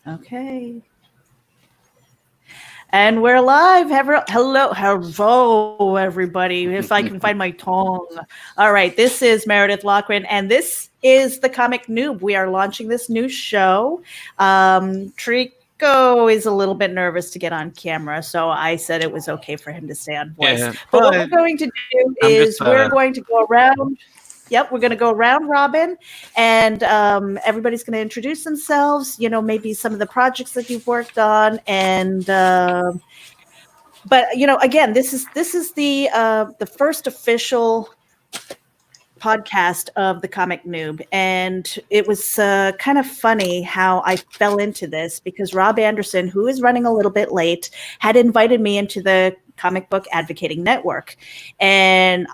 Okay. And we're live. Hello, everybody. If I can find my tongue. All right. This is Meredith Lochran, and this is the Comic Newb. We are launching this new show. Trico is a little bit nervous to get on camera, so I said it was okay for him to stay on voice. Yeah, but what we're going to do is we're going to go around. Yep, we're going to go round robin, and everybody's going to introduce themselves. You know, maybe some of the projects that you've worked on, and but you know, again, this is the first official podcast of the Comic Newb, and it was kind of funny how I fell into this because Rob Andersin, who is running a little bit late, had invited me into the Comic Book Advocating Network, and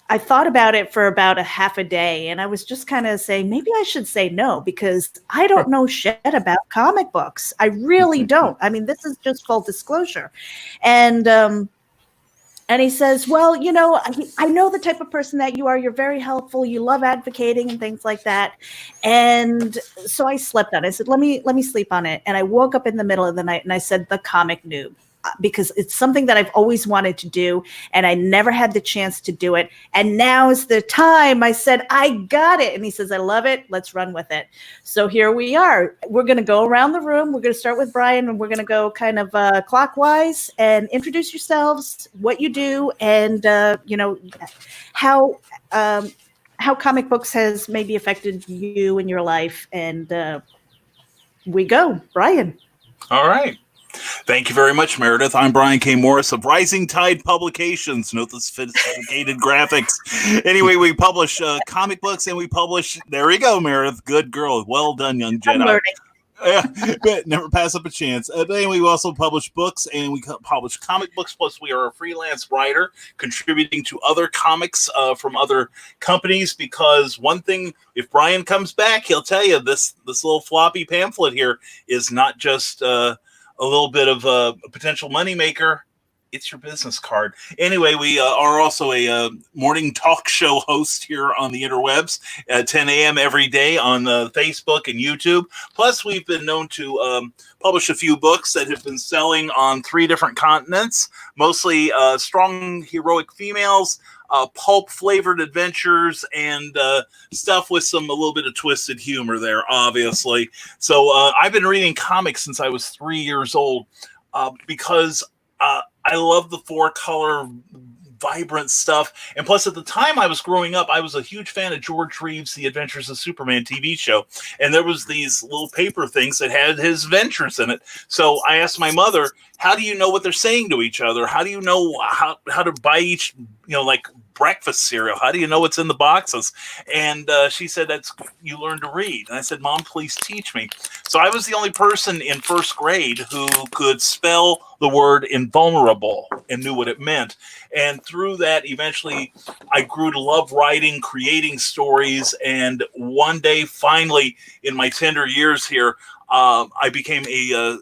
I thought about it for about a half a day, and I was just kind of saying, maybe I should say no, because I don't know shit about comic books. I really don't. I mean, this is just full disclosure. And he says, well, you know, I know the type of person that you are. You're very helpful. You love advocating and things like that. And so I slept on it. I said, let me sleep on it. And I woke up in the middle of the night and I said, the Comic Newb. Because it's something that I've always wanted to do, and I never had the chance to do it. And now is the time. I said, I got it. And he says, I love it. Let's run with it. So here we are. We're going to go around the room. We're going to start with Brian, and we're going to go kind of clockwise and introduce yourselves, what you do, and you know, how comic books has maybe affected you in your life. And we go, Brian. All right. Thank you very much, Meredith. I'm Brian K. Morris of Rising Tide Publications. Note the sophisticated graphics. Anyway, we publish comic books, and we publish. There we go, Meredith. Good girl. Well done, young Jedi. I'm learning. But never pass up a chance. But anyway, we also publish books, and we publish comic books. Plus, we are a freelance writer contributing to other comics from other companies. Because one thing, if Brian comes back, he'll tell you this little floppy pamphlet here is not just a little bit of a potential moneymaker. It's your business card. Anyway, we are also a morning talk show host here on the interwebs at 10 a.m. every day on Facebook and YouTube. Plus, we've been known to publish a few books that have been selling on 3 different continents, mostly strong heroic females, pulp-flavored adventures, and stuff with a little bit of twisted humor there, obviously. So I've been reading comics since I was 3 years old because I love the 4-color vibrant stuff. And plus, at the time I was growing up, I was a huge fan of George Reeves' The Adventures of Superman TV show. And there was these little paper things that had his adventures in it. So I asked my mother, how do you know what they're saying to each other? How do you know how to buy each, you know, like breakfast cereal? How do you know what's in the boxes? And she said, that's you learn to read. And I said, Mom, please teach me. So I was the only person in first grade who could spell the word invulnerable and knew what it meant. And through that, eventually, I grew to love writing, creating stories. And one day, finally, in my tender years here, I became a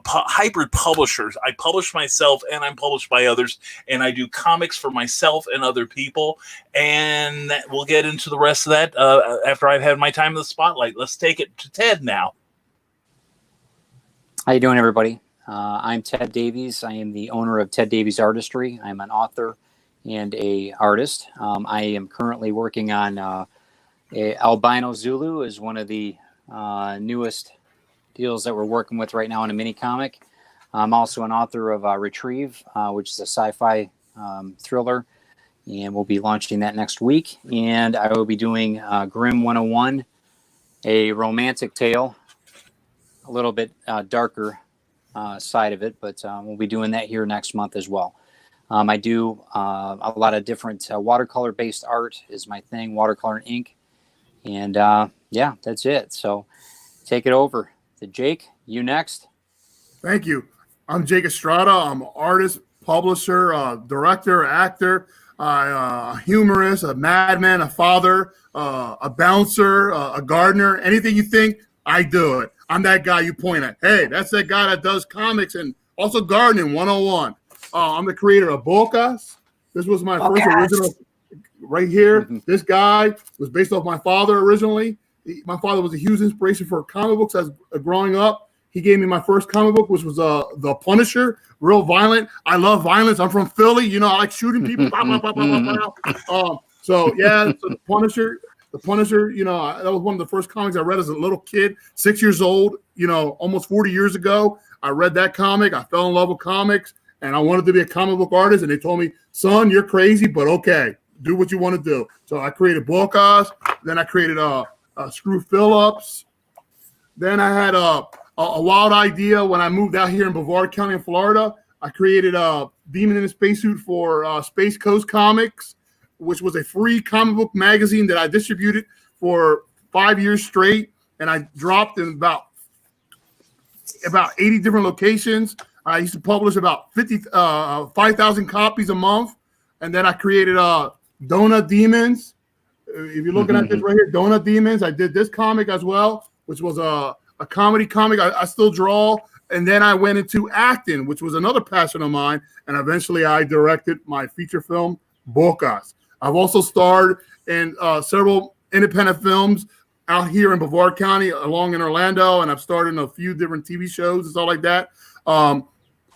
hybrid publisher. I publish myself and I'm published by others, and I do comics for myself and other people. And we'll get into the rest of that after I've had my time in the spotlight. Let's take it to Ted now. How you doing, everybody? I'm Ted Davies. I am the owner of Ted Davies Artistry. I'm an author and a artist. I am currently working on Albino Zulu is one of the newest deals that we're working with right now in a mini comic. I'm also an author of Retrieve, which is a sci-fi thriller, and we'll be launching that next week. And I will be doing Grimm 101, a romantic tale, a little bit darker side of it, but we'll be doing that here next month as well. I do a lot of different watercolor-based art is my thing, watercolor and ink. And yeah, that's it. So take it over. Jake, you next. Thank you. I'm Jake Estrada. I'm an artist, publisher, director, actor, humorist, a madman, a father, a bouncer, a gardener. Anything you think, I do it. I'm that guy you point at. Hey, that's that guy that does comics and also gardening 101. I'm the creator of Bocas. This was my first original right here. Mm-hmm. This guy was based off my father originally. My father was a huge inspiration for comic books as growing up. He gave me my first comic book, which was The Punisher, real violent. I love violence. I'm from Philly. You know, I like shooting people. So The Punisher. The Punisher, you know, that was one of the first comics I read as a little kid, 6 years old, you know, almost 40 years ago. I read that comic. I fell in love with comics, and I wanted to be a comic book artist. And they told me, son, you're crazy, but okay, do what you want to do. So I created Bookmark. Then I created Screw Phillips. Then I had a wild idea when I moved out here in Brevard County in Florida. I created a Demon in a Spacesuit for Space Coast Comics, which was a free comic book magazine that I distributed for 5 years straight. And I dropped in about 80 different locations. I used to publish about 5,000 copies a month. And then I created Donut Demons. If you're looking at this right here, Donut Demons. I did this comic as well, which was a comedy comic. I still draw. And then I went into acting, which was another passion of mine. And eventually I directed my feature film, Bookmark. I've also starred in several independent films out here in Brevard County, along in Orlando, and I've starred in a few different TV shows and stuff like that,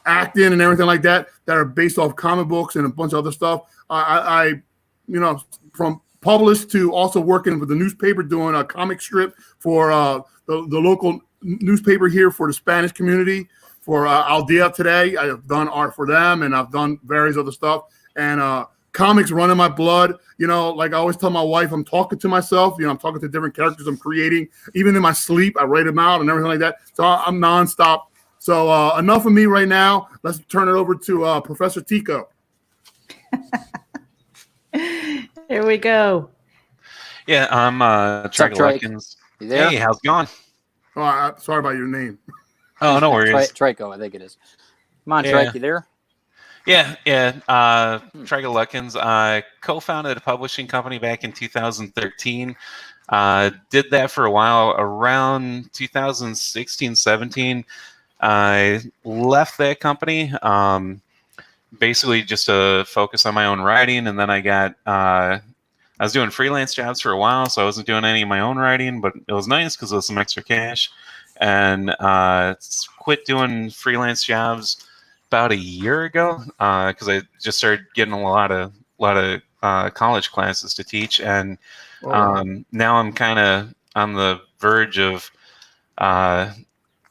acting and everything like that are based off comic books and a bunch of other stuff. I you know, from published to also working with the newspaper, doing a comic strip for the local newspaper here for the Spanish community, for Aldea Today. I have done art for them, and I've done various other stuff. And comics run in my blood. You know, like I always tell my wife, I'm talking to myself. You know, I'm talking to different characters I'm creating. Even in my sleep, I write them out and everything like that. So I'm nonstop. So enough of me right now. Let's turn it over to Professor Tico. Here we go. Yeah, I'm Trico Lutkins. You there? Hey, how's it going? Oh, sorry about your name. Oh, no worries. Trico, I think it is. Come on, Trico, you there? Yeah. Trico Lutkins. I co-founded a publishing company back in 2013. Did that for a while. Around 2016, 17, I left that company, basically just to focus on my own writing. And then I was doing freelance jobs for a while, so I wasn't doing any of my own writing, but it was nice because it was some extra cash. And quit doing freelance jobs about a year ago because I just started getting a lot of college classes to teach, and now I'm kind of on the verge of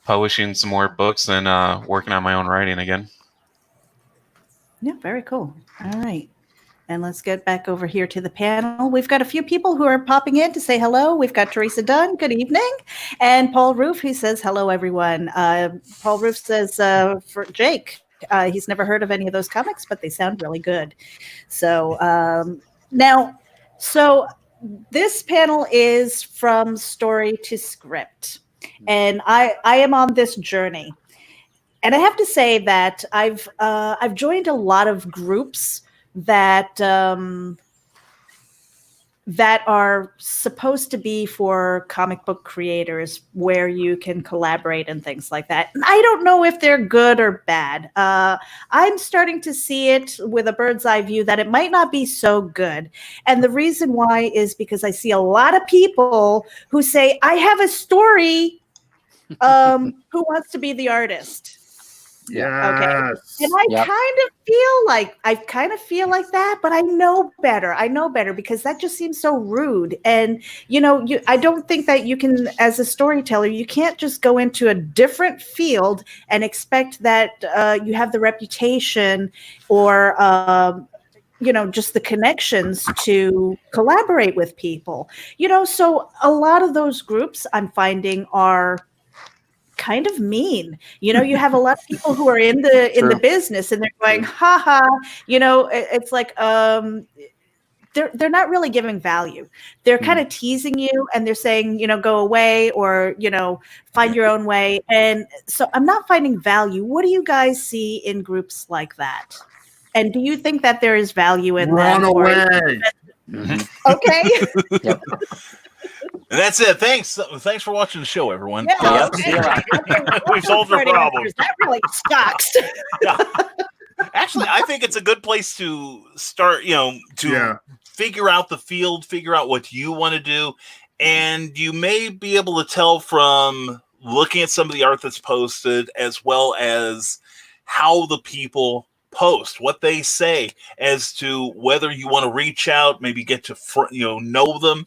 publishing some more books and working on my own writing again. Yeah, very cool. All right. And let's get back over here to the panel. We've got a few people who are popping in to say hello. We've got Teresa Dunn, good evening. And Paul Roof, who says, hello, everyone. Paul Roof says, for Jake, he's never heard of any of those comics, but they sound really good. So so this panel is from story to script. And I am on this journey. And I have to say that I've joined a lot of groups that are supposed to be for comic book creators, where you can collaborate and things like that. And I don't know if they're good or bad. I'm starting to see it with a bird's eye view that it might not be so good. And the reason why is because I see a lot of people who say, I have a story, who wants to be the artist. Yeah. Okay. And I kind of feel like that, but I know better because that just seems so rude. And I don't think that you can, as a storyteller, you can't just go into a different field and expect that you have the reputation or just the connections to collaborate with people. So a lot of those groups I'm finding are kind of mean. You have a lot of people who are in the business, and they're going, haha, it's like they're not really giving value. They're kind of teasing you, and they're saying, go away, or find your own way. And so I'm not finding value. What do you guys see in groups like that? And do you think that there is value in Run them? away. Okay. Yep. And that's it. Thanks for watching the show, everyone. Yeah. We've solved our problem. That really sucks. Actually, I think it's a good place to start, to figure out the field, figure out what you want to do, And you may be able to tell from looking at some of the art that's posted, as well as how the people post, what they say, as to whether you want to reach out, maybe get to know them.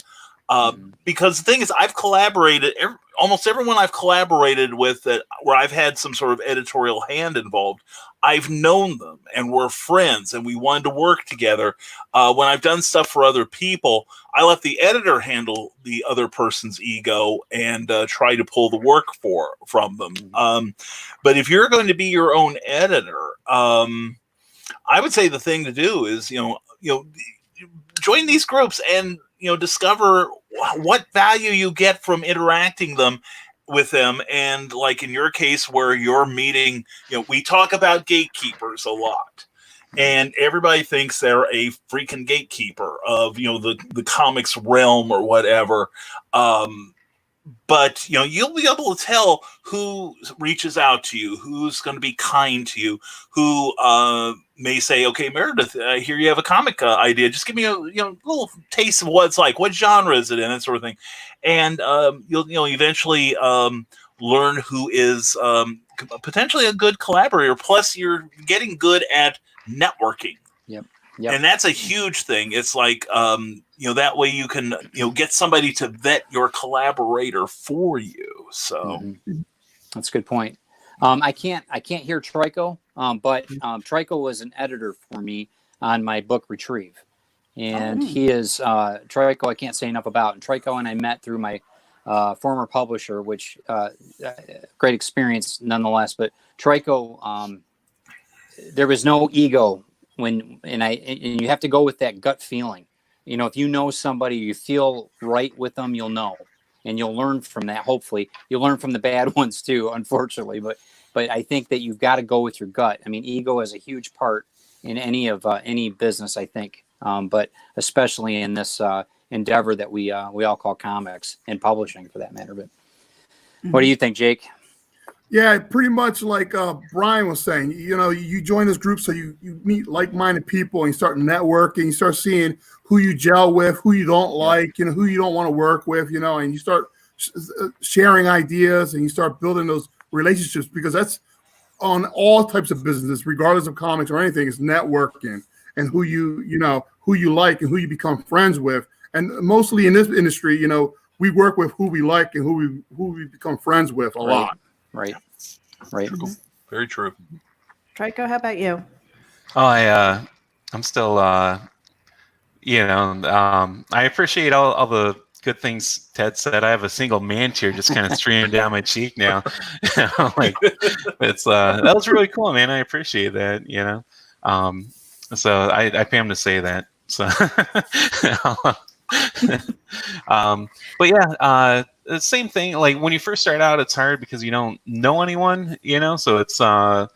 Because the thing is, I've collaborated, almost everyone I've collaborated with where I've had some sort of editorial hand involved, I've known them and we're friends and we wanted to work together. When I've done stuff for other people, I let the editor handle the other person's ego and try to pull the work from them. But if you're going to be your own editor, I would say the thing to do is, join these groups and, discover what value you get from interacting with them. And like in your case where you're meeting, we talk about gatekeepers a lot, and everybody thinks they're a freaking gatekeeper of, the comics realm or whatever. But you'll be able to tell who reaches out to you, who's going to be kind to you, who may say, "Okay, Meredith, I hear you have a comic idea. Just give me a little taste of what it's like. What genre is it in?" That sort of thing. And you'll eventually learn who is potentially a good collaborator. Plus, you're getting good at networking. Yep. And that's a huge thing. It's like, that way you can, get somebody to vet your collaborator for you. So that's a good point. I can't hear Trico, but Trico was an editor for me on my book Retrieve. And he is Trico, I can't say enough about. And Trico and I met through my former publisher, which great experience nonetheless. But Trico, there was no ego and you have to go with that gut feeling. If you know somebody, you feel right with them, you'll know, and you'll learn from that. Hopefully you'll learn from the bad ones too, unfortunately, but I think that you've got to go with your gut. I mean, ego is a huge part in any business, I think, but especially in this endeavor that we all call comics and publishing, for that matter. But what do you think, Jake? Yeah, pretty much like Brian was saying, you join this group so you meet like-minded people and you start networking, you start seeing who you gel with, who you don't like, who you don't want to work with, and you start sharing ideas and you start building those relationships, because that's on all types of businesses, regardless of comics or anything, is networking and who you like and who you become friends with. And mostly in this industry, we work with who we like and who we become friends with a lot. Right. True. Very true. Trico, how about you? Oh, I'm still, I appreciate all the good things Ted said. I have a single man tear just kind of streaming down my cheek now. It's that was really cool, man. I appreciate that. So I pay him to say that. So, but yeah, the same thing. Like when you first start out, it's hard because you don't know anyone. So it's kind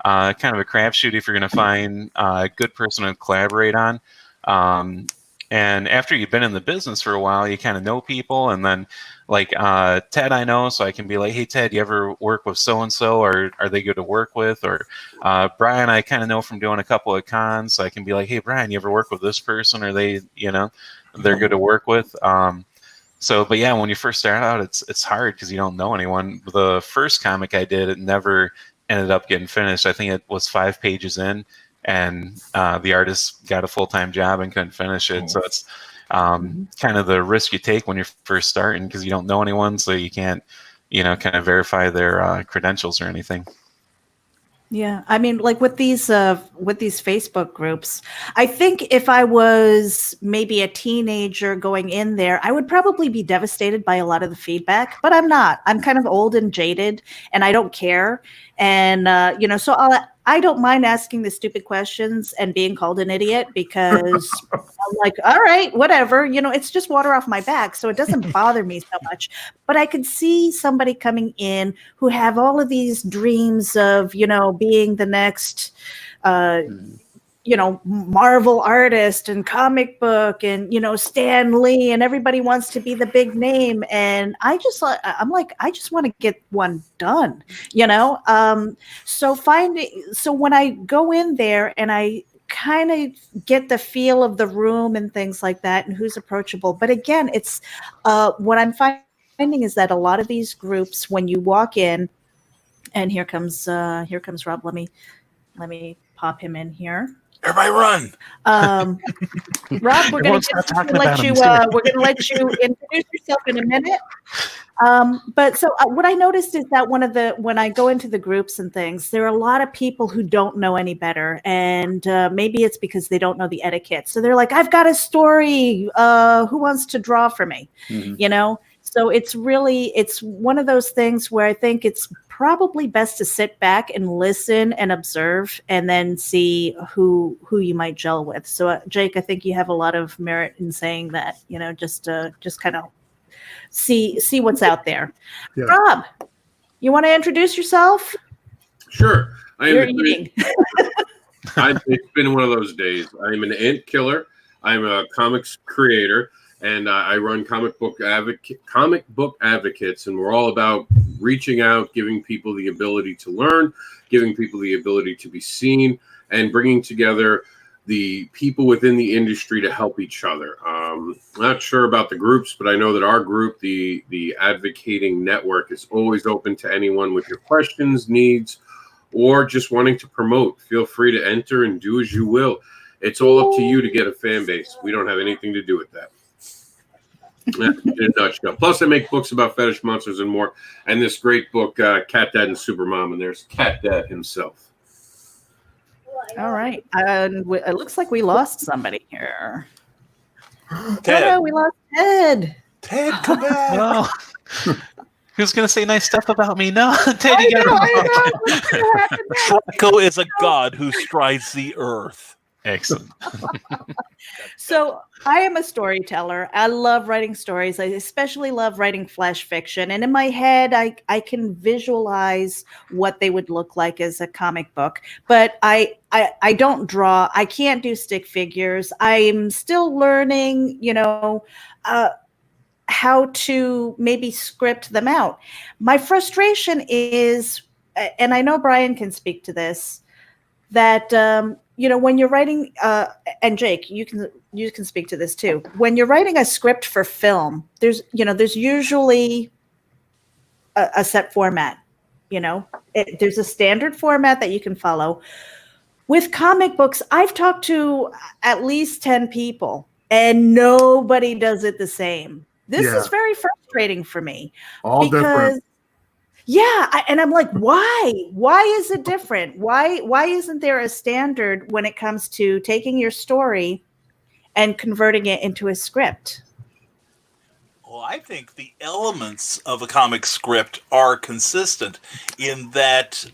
of a crapshoot if you're going to find a good person to collaborate on. And after you've been in the business for a while, you kind of know people. And then like Ted, I know, so I can be like, "Hey, Ted, you ever work with so-and-so, or are they good to work with?" Or Brian, I kind of know from doing a couple of cons, so I can be like, "Hey, Brian, you ever work with this person? Are they, they're good to work with?" But yeah, when you first start out, it's hard because you don't know anyone. The first comic I did, it never ended up getting finished. I think it was 5 pages in, and the artist got a full-time job and couldn't finish it. So it's kind of the risk you take when you're first starting, because you don't know anyone, so you can't, kind of verify their credentials or anything. Yeah, I mean, like with these Facebook groups, I think if I was maybe a teenager going in there, I would probably be devastated by a lot of the feedback, but I'm not. I'm kind of old and jaded, and I don't care. And so I don't mind asking the stupid questions and being called an idiot, because I'm like, all right, whatever, it's just water off my back. So it doesn't bother me so much. But I could see somebody coming in who have all of these dreams of, being the next, Marvel artist and comic book and, Stan Lee, and everybody wants to be the big name. And I just want to get one done, So when I go in there and I kind of get the feel of the room and things like that and who's approachable. But again, it's what I'm finding is that a lot of these groups, when you walk in, and here comes Rob. Let me pop him in here. Everybody run. Rob, we're going to let you introduce yourself in a minute. But so what I noticed is that when I go into the groups and things, there are a lot of people who don't know any better. And maybe it's because they don't know the etiquette. So they're like, I've got a story. Who wants to draw for me? Mm-hmm. You know? So it's one of those things where I think it's probably best to sit back and listen and observe and then see who you might gel with. So Jake, I think you have a lot of merit in saying that, you know, just kind of see what's out there. Yeah. Rob, you want to introduce yourself? Sure. You're eating. It's been one of those days. I'm an ant killer. I'm a comics creator. And I run Comic Book Advocates, and we're all about reaching out, giving people the ability to learn, giving people the ability to be seen, and bringing together the people within the industry to help each other. I'm not sure about the groups, but I know that our group, the Advocating Network, is always open to anyone with your questions, needs, or just wanting to promote. Feel free to enter and do as you will. It's all up to you to get a fan base. We don't have anything to do with that. In a nutshell. Plus, I make books about fetish monsters and more. And this great book, Cat Dad and Supermom, and there's Cat Dad himself. All right. It looks like we lost somebody here. Ted. Oh, no, we lost Ted. Ted, come back. Well, who's going to say nice stuff about me? No, Ted, you got to Trico is a god who strides the earth. Excellent. So I am a storyteller. I love writing stories. I especially love writing flash fiction. And in my head, I can visualize what they would look like as a comic book. But I don't draw. I can't do stick figures. I'm still learning, you know, how to maybe script them out. My frustration is, and I know Brian can speak to this, that you know, when you're writing, and Jake, you can speak to this too. When you're writing a script for film, there's usually a set format. You know, there's a standard format that you can follow. With comic books, I've talked to at least 10 people, and nobody does it the same. This is very frustrating for me. All different. Yeah, and I'm like, why? Why is it different? Why isn't there a standard when it comes to taking your story and converting it into a script? Well, I think the elements of a comic script are consistent in that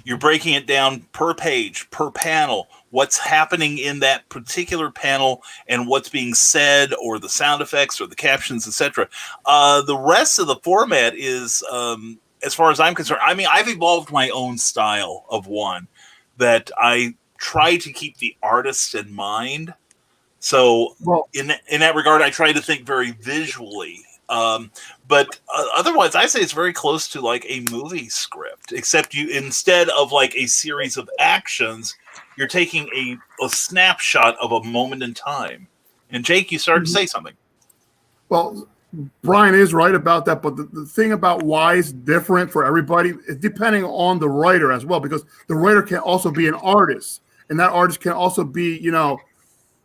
you're breaking it down per page, per panel, what's happening in that particular panel and what's being said, or the sound effects or the captions, etc. The rest of the format is, as far as I'm concerned, I mean, I've evolved my own style of one that I try to keep the artist in mind. So in that regard, I try to think very visually. But otherwise, I say it's very close to like a movie script, except you, instead of like a series of actions, you're taking a snapshot of a moment in time. And Jake, you started to say something. Well, Brian is right about that, but the thing about why it's different for everybody is depending on the writer as well, because the writer can also be an artist, and that artist can also be, you know,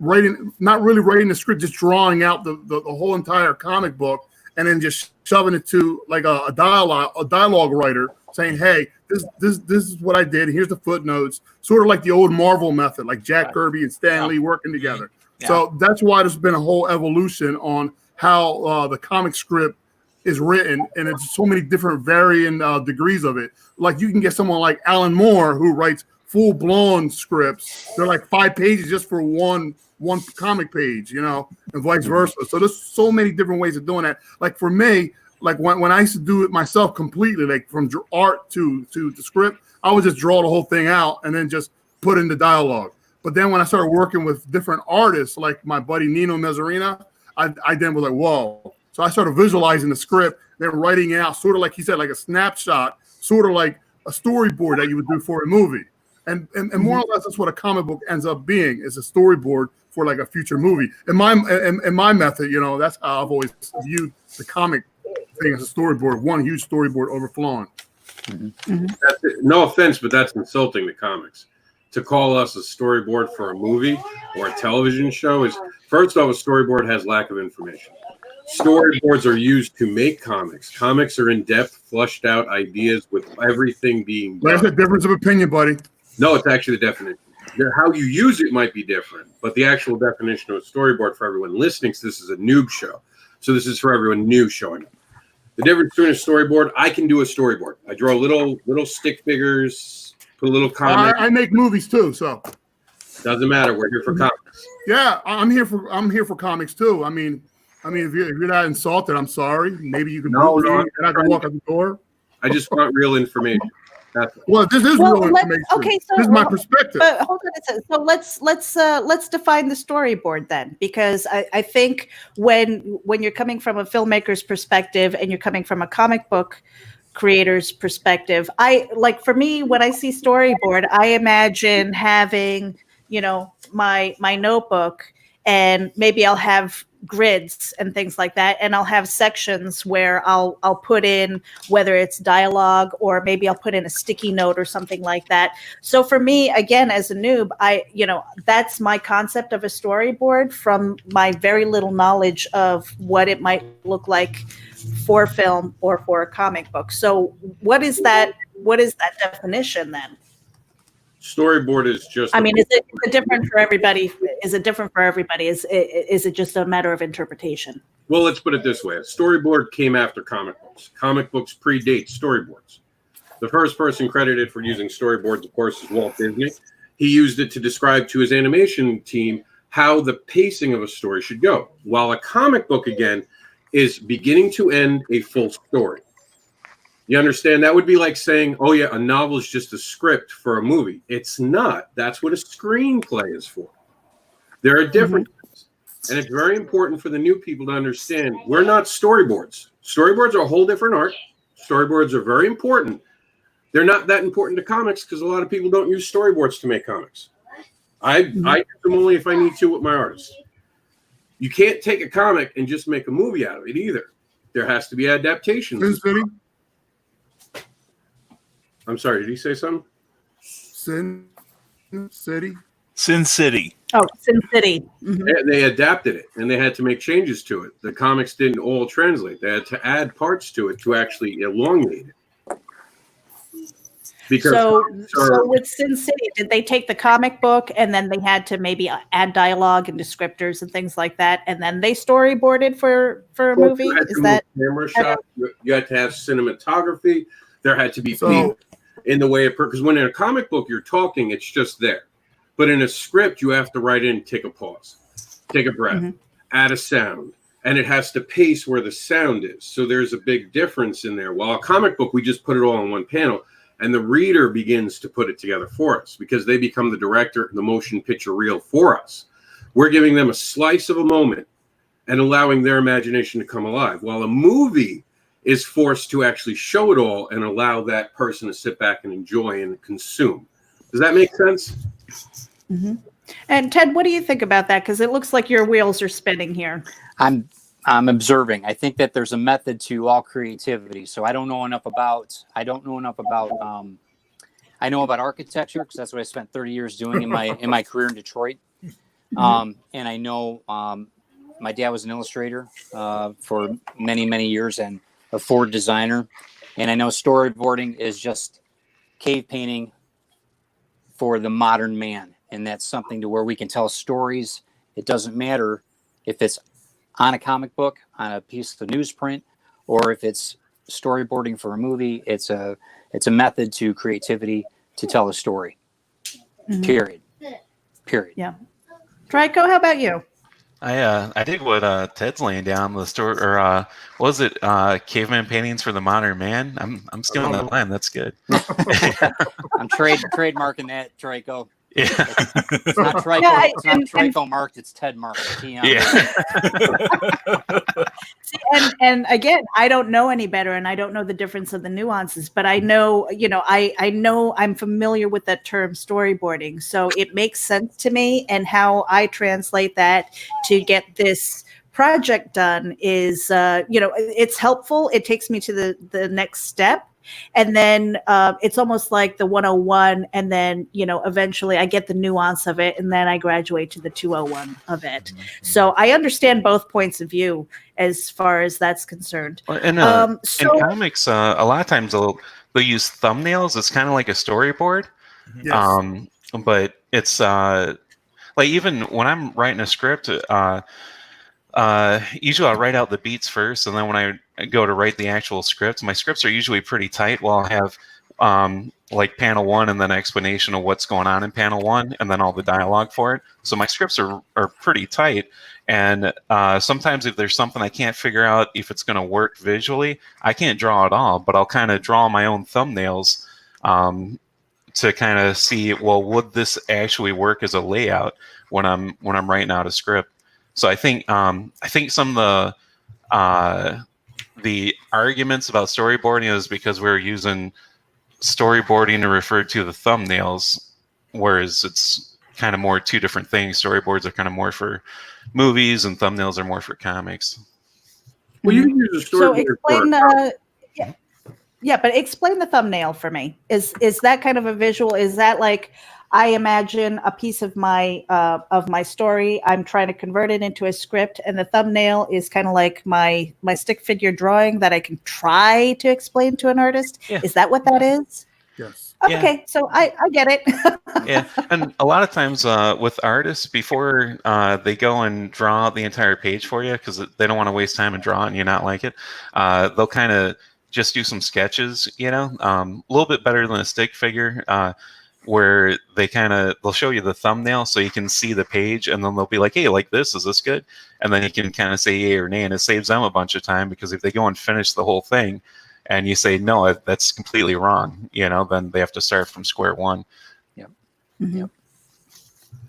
not really writing the script, just drawing out the whole entire comic book, and then just shoving it to like a dialogue writer saying, hey, this is what I did. Here's the footnotes, sort of like the old Marvel method, like Jack Kirby and Stan Lee working together. Yeah. So that's why there's been a whole evolution on how the comic script is written, and it's so many different varying degrees of it. Like you can get someone like Alan Moore who writes full-blown scripts. They're like 5 pages just for one comic page, you know, and vice versa. So there's so many different ways of doing that. Like for me, like when I used to do it myself completely, like from art to the script, I would just draw the whole thing out and then just put in the dialogue. But then when I started working with different artists, like my buddy Nino Mezzarina, I then was like, whoa. So I started visualizing the script, then writing it out, sort of like he said, like a snapshot, sort of like a storyboard that you would do for a movie. And more or less, that's what a comic book ends up being, is a storyboard for like a future movie. In my method, that's how I've always viewed the comic thing, as a storyboard, one huge storyboard overflowing. That's it. No offense, but that's insulting to comics. To call us a storyboard for a movie or a television show is, first off, a storyboard has lack of information. Storyboards are used to make comics. Comics are in-depth, flushed out ideas with everything being done. There's a difference of opinion, buddy. No, it's actually the definition. How you use it might be different, but the actual definition of a storyboard for everyone listening, so this is a noob show. So this is for everyone new showing up. The difference between a storyboard, I can do a storyboard. I draw little stick figures, put a little comment. I make movies too, so doesn't matter. We're here for comics. Yeah, I'm here for comics too. I mean, if you're not insulted, I'm sorry. Maybe you can. No, and I can walk out the door. I just want real information. Well, this is real information. Okay, so this is my perspective. But hold on a second. So let's define the storyboard then, because I think when you're coming from a filmmaker's perspective and you're coming from a comic book creator's perspective, for me, when I see storyboard, I imagine having my notebook, and maybe I'll have grids and things like that, and I'll have sections where I'll put in whether it's dialogue, or maybe I'll put in a sticky note or something like that. So for me, again, as a noob, that's my concept of a storyboard from my very little knowledge of what it might look like for film or for a comic book. So what is that definition then? Storyboard is just. I mean, is it different for everybody? Is it different for everybody? Is it just a matter of interpretation? Well, let's put it this way: a storyboard came after comic books. Comic books predate storyboards. The first person credited for using storyboards, of course, is Walt Disney. He used it to describe to his animation team how the pacing of a story should go. While a comic book, again, is beginning to end a full story. You understand? That would be like saying, oh, yeah, a novel is just a script for a movie. It's not. That's what a screenplay is for. There are differences. And it's very important for the new people to understand we're not storyboards. Storyboards are a whole different art. Storyboards are very important. They're not that important to comics because a lot of people don't use storyboards to make comics. I use them only if I need to with my artists. You can't take a comic and just make a movie out of it either. There has to be adaptations. I'm sorry, did he say something? Sin City. Sin City. Oh, Sin City. Mm-hmm. They adapted it, and they had to make changes to it. The comics didn't all translate. They had to add parts to it to actually elongate it. Because so with Sin City, did they take the comic book and then they had to maybe add dialogue and descriptors and things like that, and then they storyboarded for a movie? Is that camera shot? You had to have cinematography. There had to be people in the way of, because when in a comic book you're talking, it's just there. But in a script, you have to write in, take a pause, take a breath, add a sound, and it has to pace where the sound is. So there's a big difference in there. While a comic book, we just put it all on one panel, and the reader begins to put it together for us because they become the director, the motion picture reel for us. We're giving them a slice of a moment and allowing their imagination to come alive. While a movie is forced to actually show it all and allow that person to sit back and enjoy and consume. Does that make sense? Mm-hmm. And Ted, what do you think about that? Because it looks like your wheels are spinning here. I'm observing. I think that there's a method to all creativity. So I know enough about I know about architecture because that's what I spent 30 years doing in my career in Detroit. And I know my dad was an illustrator for many, many years and a Ford designer. And I know storyboarding is just cave painting for the modern man. And that's something to where we can tell stories. It doesn't matter if it's on a comic book, on a piece of newsprint, or if it's storyboarding for a movie. It's a method to creativity to tell a story. Period. Yeah. Trico, how about you? I dig what Ted's laying down the story, or what was it caveman paintings for the modern man? I'm stealing that line. That's good. I'm trademarking that, Trico. Yeah. It's not Trico. Yeah, It's not Trico marked. It's Ted marked. Yeah. See, and again, I don't know any better, and I don't know the difference of the nuances, but I know, I know I'm familiar with that term storyboarding, so it makes sense to me. And how I translate that to get this project done is, it's helpful. It takes me to the next step. And then it's almost like the 101, and then eventually I get the nuance of it, and then I graduate to the 201 of it. So I understand both points of view as far as that's concerned. In comics, a lot of times they'll use thumbnails. It's kind of like a storyboard. Yes. But it's like, even when I'm writing a script, usually I'll write out the beats first, and then when I go to write the actual script, my scripts are usually pretty tight. Well, I'll have like panel 1 and then explanation of what's going on in panel 1, and then all the dialogue for it. So my scripts are pretty tight. And sometimes if there's something I can't figure out if it's going to work visually, I can't draw at all, but I'll kind of draw my own thumbnails to kind of see, well, would this actually work as a layout when I'm writing out a script? So I think some of the arguments about storyboarding is because we're using storyboarding to refer to the thumbnails, whereas it's kind of more two different things. Storyboards are kind of more for movies, and thumbnails are more for comics. Well, you can use a storyboard. So explain, but explain the thumbnail for me. Is that kind of a visual? Is that like, I imagine a piece of my story, I'm trying to convert it into a script, and the thumbnail is kind of like my stick figure drawing that I can try to explain to an artist? Yeah. Is that what that is? Yes. Okay, yeah. So I get it. Yeah, and a lot of times with artists, before they go and draw the entire page for you, because they don't want to waste time and draw and you not like it, they'll kind of just do some sketches, a little bit better than a stick figure, where they'll show you the thumbnail so you can see the page, and then they'll be like, hey, like this, is this good? And then you can kind of say yay or nay, and it saves them a bunch of time, because if they go and finish the whole thing and you say, no, that's completely wrong, then they have to start from square one. Yep. Mm-hmm. Yep.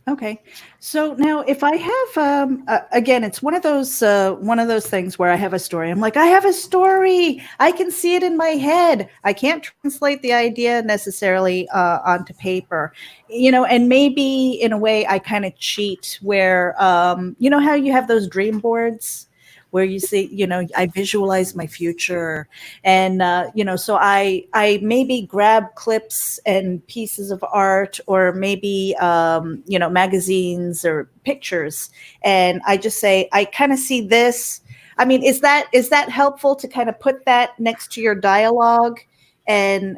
Okay. So now if I have, again, it's one of those things where I have a story. I'm like, I have a story. I can see it in my head. I can't translate the idea necessarily onto paper, and maybe in a way I kind of cheat where, how you have those dream boards where you see, I visualize my future, and so I maybe grab clips and pieces of art, or maybe magazines or pictures, and I just say, I kind of see this. I mean, is that helpful to kind of put that next to your dialogue and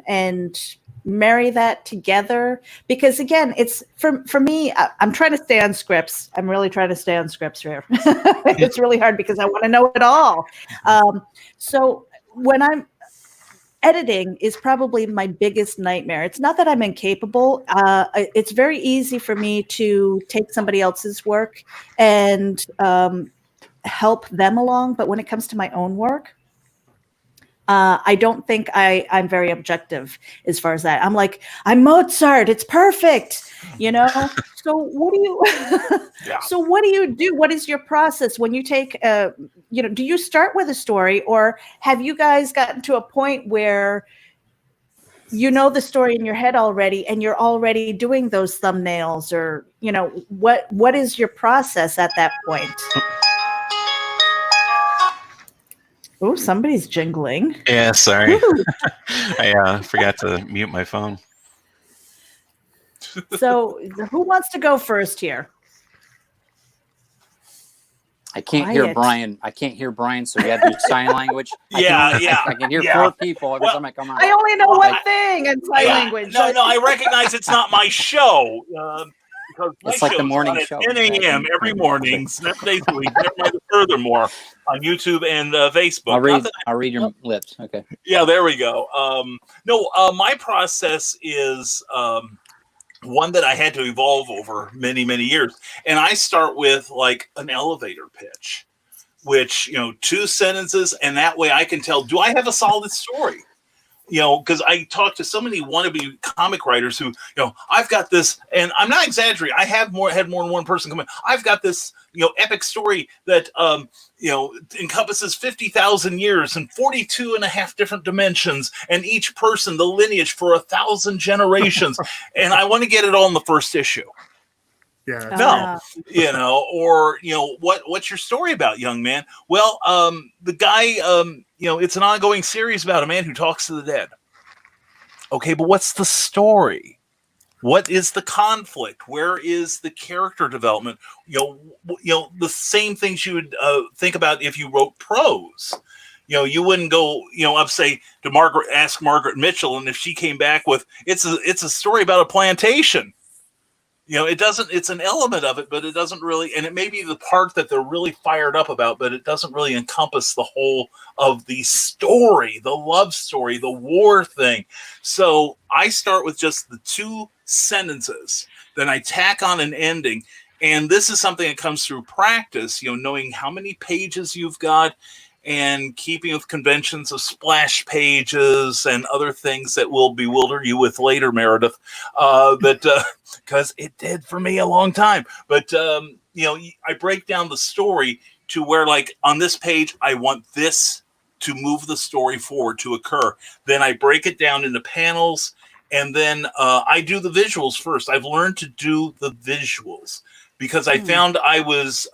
marry that together? Because again, it's for me, I'm trying to stay on scripts. I'm really trying to stay on scripts here. It's really hard because I want to know it all. So when I'm editing is probably my biggest nightmare. It's not that I'm incapable. It's very easy for me to take somebody else's work and help them along. But when it comes to my own work, I don't think I'm very objective as far as that. I'm like, I'm Mozart. It's perfect, So what do you? Yeah. So what do you do? What is your process when you take? Do you start with a story, or have you guys gotten to a point where you know the story in your head already, and you're already doing those thumbnails, or what is your process at that point? Oh, somebody's jingling. Yeah, sorry. I forgot to mute my phone. So who wants to go first here? I can't hear Brian. So you have to do sign language. I can hear 4 people every time I come on. I only know one thing in sign language. No, I recognize it's not my show. Because it's like the morning show. 10 a.m. every morning, 7 days a week. Furthermore, on YouTube and Facebook. I'll read your lips. Okay. Yeah, there we go. My process is one that I had to evolve over many, many years. And I start with like an elevator pitch, which, 2 sentences. And that way I can tell, do I have a solid story? because I talked to so many wannabe comic writers who, I've got this, and I'm not exaggerating. I had more than one person come in. I've got this, epic story that, encompasses 50,000 years and 42 and a half different dimensions, and each person, the lineage for 1,000 generations. And I want to get it all in the first issue. Yeah. No, what's your story about, young man? Well, the guy, it's an ongoing series about a man who talks to the dead. Okay, but what's the story? What is the conflict? Where is the character development? The same things you would think about if you wrote prose. You wouldn't go, up say to ask Margaret Mitchell, and if she came back with it's a story about a plantation. It's an element of it, but it doesn't really, and it may be the part that they're really fired up about, but it doesn't really encompass the whole of the story, the love story, the war thing. So I start with just the 2 sentences, then I tack on an ending. And this is something that comes through practice, knowing how many pages you've got and keeping with conventions of splash pages and other things that will bewilder you with later, Meredith, because it did for me a long time. But, I break down the story to where, like, on this page, I want this to move the story forward to occur. Then I break it down into panels, and then I do the visuals first. I've learned to do the visuals because I found I was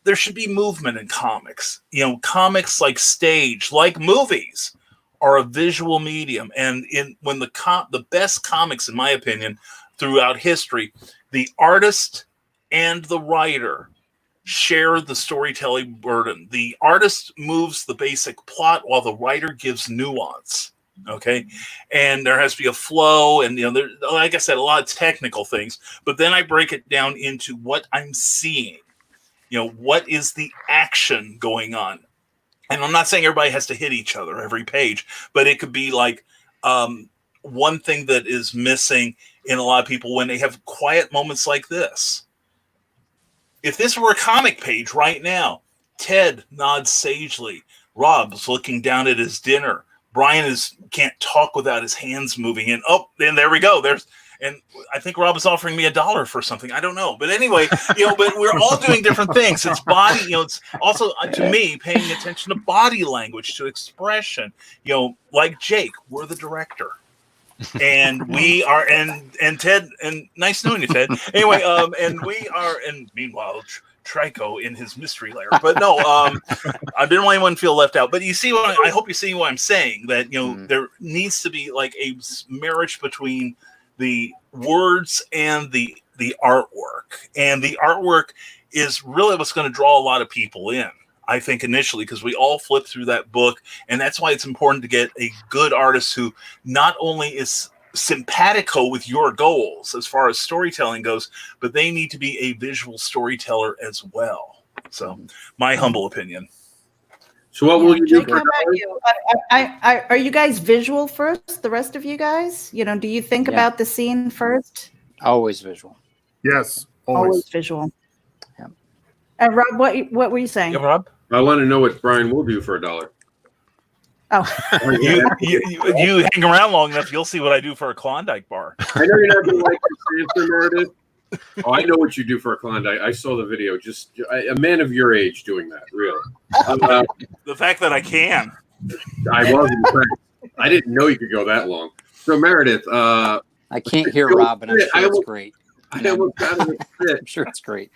there should be movement in comics. Comics like stage, like movies, are a visual medium. And when the best comics, in my opinion, throughout history, the artist and the writer share the storytelling burden. The artist moves the basic plot while the writer gives nuance. Okay. And there has to be a flow, and there, like I said, a lot of technical things, but then I break it down into what I'm seeing. What is the action going on? And I'm not saying everybody has to hit each other every page, but it could be like one thing that is missing in a lot of people when they have quiet moments like this. If this were a comic page right now, Ted nods sagely. Rob's looking down at his dinner. Brian can't talk without his hands moving. And there we go. And I think Rob is offering me $1 for something. I don't know. But anyway, but we're all doing different things. It's body, it's also, to me, paying attention to body language, to expression. Like Jake, we're the director. And we are, and Ted, and nice knowing you, Ted. Anyway, and we are, and meanwhile, Trico in his mystery lair. But no, I didn't want anyone to feel left out. But you see I hope you see what I'm saying, that, there needs to be like a marriage between the words and the artwork. And the artwork is really what's going to draw a lot of people in, I think, initially, because we all flip through that book. And that's why it's important to get a good artist who not only is simpatico with your goals as far as storytelling goes, but they need to be a visual storyteller as well. So my humble opinion. So what will you do? Are you guys visual first? The rest of you guys, do you think about the scene first? Always visual. Yes, always visual. Yeah. And Rob, what were you saying? Yeah, Rob, I want to know what Brian will do for $1. Oh, you hang around long enough, you'll see what I do for a Klondike bar. I know you're not going to like this answer, Meredith. Oh, I know what you do for a Klondike. I saw the video. Just a man of your age doing that, really. The fact that I can. I wasn't. I didn't know you could go that long. So, Meredith. I can't hear Rob, and I'm sure it's great. I almost got it. I'm sure it's great.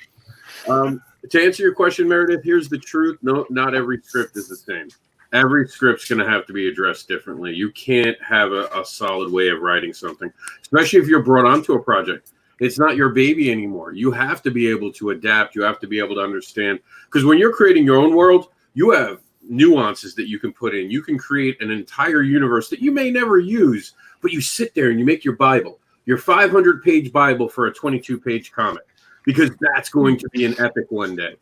To answer your question, Meredith, here's the truth. No, not every script is the same. Every script's going to have to be addressed differently. You can't have a solid way of writing something, especially if you're brought onto a project. It's not your baby anymore. You have to be able to adapt. You have to be able to understand. Because when you're creating your own world, you have nuances that you can put in. You can create an entire universe that you may never use, but you sit there and you make your Bible, your 500-page Bible for a 22-page comic, because that's going to be an epic one day.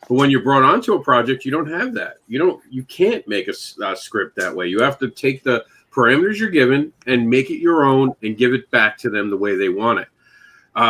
But when you're brought onto a project, you don't have that. You can't make a script that way. You have to take the parameters you're given and make it your own and give it back to them the way they want it.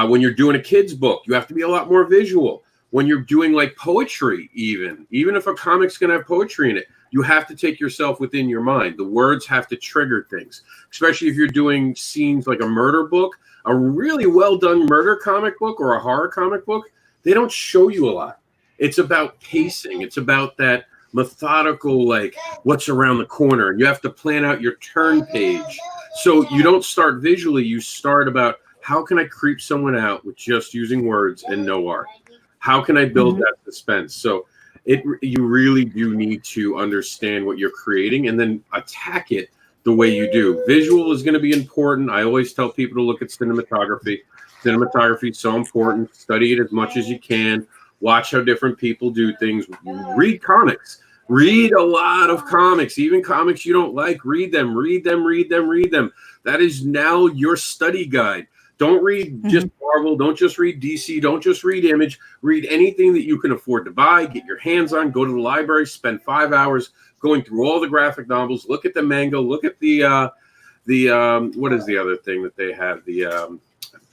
When you're doing a kid's book, you have to be a lot more visual. When you're doing like poetry, even if a comic's going to have poetry in it, You have to take yourself within your mind. The words have to trigger things, especially if you're doing scenes like a murder book, a really well done murder comic book or a horror comic book. They don't show you a lot. It's about pacing. It's about that methodical, like what's around the corner. You have to plan out your turn page. So you don't start visually. You start about how can I creep someone out with just using words and no art? How can I build that suspense? So you really do need to understand what you're creating and then attack it the way you do. Visual is going to be important. I always tell people to look at cinematography. Cinematography is so important. Study it as much as you can. Watch how different people do things. Read comics. Read a lot of comics, even comics you don't like. Read them, read them, read them, read them. That is now your study guide. Don't read just Marvel. Don't just read DC. Don't just read Image. Read anything that you can afford to buy, get your hands on, go to the library, spend 5 hours going through all the graphic novels, look at the manga, look at the what is the other thing that they have?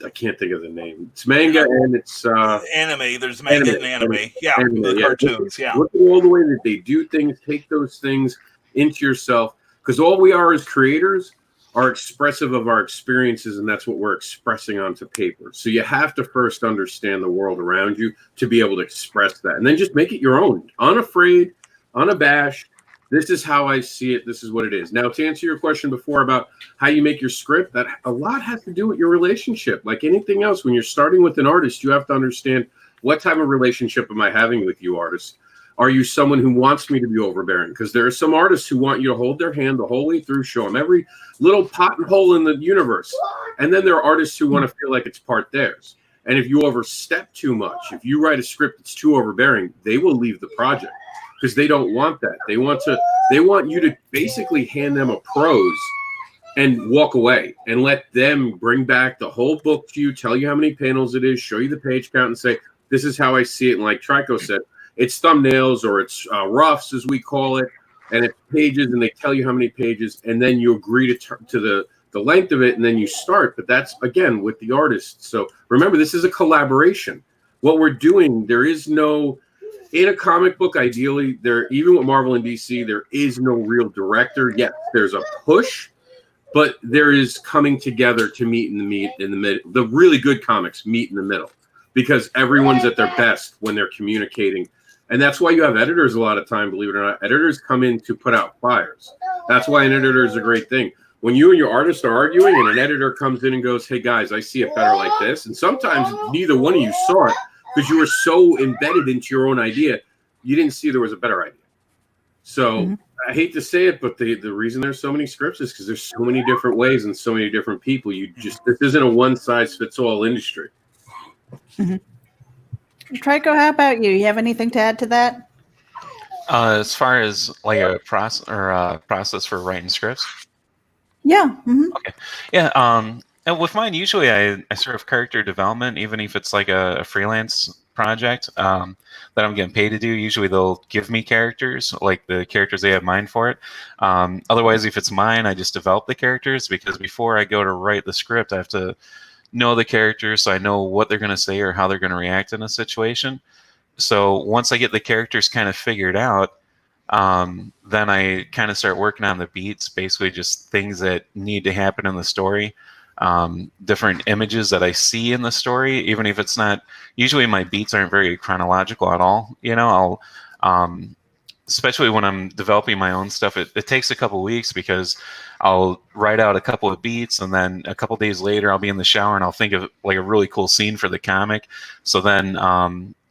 I can't think of the name. It's manga and it's anime. There's manga and anime. Yeah, the cartoons. Yeah. Look at all the way that they do things. Take those things into yourself, because all we are as creators are expressive of our experiences, and that's what we're expressing onto paper. So you have to first understand the world around you to be able to express that, and then just make it your own, unafraid, unabashed. This is how I see it. This is what it is. Now, to answer your question before about how you make your script, that a lot has to do with your relationship. Like anything else, when you're starting with an artist, you have to understand, what type of relationship am I having with you, artist? Are you someone who wants me to be overbearing? Because there are some artists who want you to hold their hand the whole way through, show them every little pot and hole in the universe. And then there are artists who want to feel like it's part theirs. And if you overstep too much, if you write a script that's too overbearing, they will leave the project, because they don't want that. They want you to basically hand them a prose and walk away and let them bring back the whole book to you, tell you how many panels it is, show you the page count, and say, this is how I see it. And like Trico said, it's thumbnails or it's roughs, as we call it, and it's pages, and they tell you how many pages, and then you agree to the length of it, and then you start. But that's, again, with the artist. So remember, this is a collaboration. What we're doing, there is no... In a comic book, ideally, even with Marvel and DC, there is no real director. Yes, there's a push, but there is coming together to meet in the middle. The really good comics meet in the middle, because everyone's at their best when they're communicating. And that's why you have editors a lot of time, believe it or not. Editors come in to put out fires. That's why an editor is a great thing. When you and your artist are arguing and an editor comes in and goes, hey, guys, I see it better like this. And sometimes neither one of you saw it, because you were so embedded into your own idea, you didn't see there was a better idea. So I hate to say it, but the reason there's so many scripts is because there's so many different ways and so many different people. This isn't a one-size-fits-all industry. Trico, how about you? You have anything to add to that? As far as like a process for writing scripts? Yeah. Okay. Yeah. And with mine, usually I sort of character development, even if it's like a freelance project that I'm getting paid to do. Usually they'll give me characters, like the characters they have in mind for it. Otherwise, if it's mine, I just develop the characters, because before I go to write the script, I have to know the characters so I know what they're going to say or how they're going to react in a situation. So once I get the characters kind of figured out, then I kind of start working on the beats, basically just things that need to happen in the story. Different images that I see in the story, even if it's not, usually my beats aren't very chronological at all. You know, I'll, especially when I'm developing my own stuff, it takes a couple weeks, because I'll write out a couple of beats, and then a couple days later I'll be in the shower and I'll think of like a really cool scene for the comic. So then,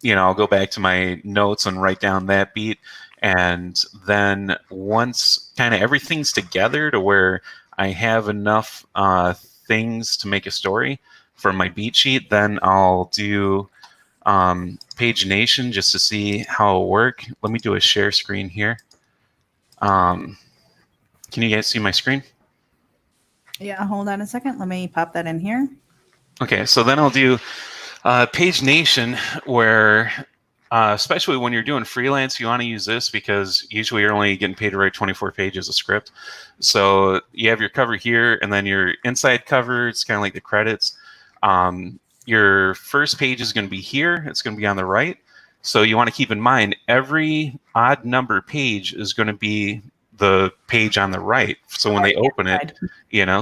you know, I'll go back to my notes and write down that beat. And then once kind of everything's together to where I have enough, things to make a story for my beat sheet, then I'll do pagination just to see how it'll work. Let me do a share screen here. Can you guys see my screen? Yeah, hold on a second. Let me pop that in here. Okay, so then I'll do pagination, where especially when you're doing freelance, you want to use this, because usually you're only getting paid to write 24 pages of script. So you have your cover here, and then your inside cover, it's kind of like the credits. Your first page is going to be here. It's going to be on the right. So you want to keep in mind every odd number page is going to be the page on the right. So when they open it,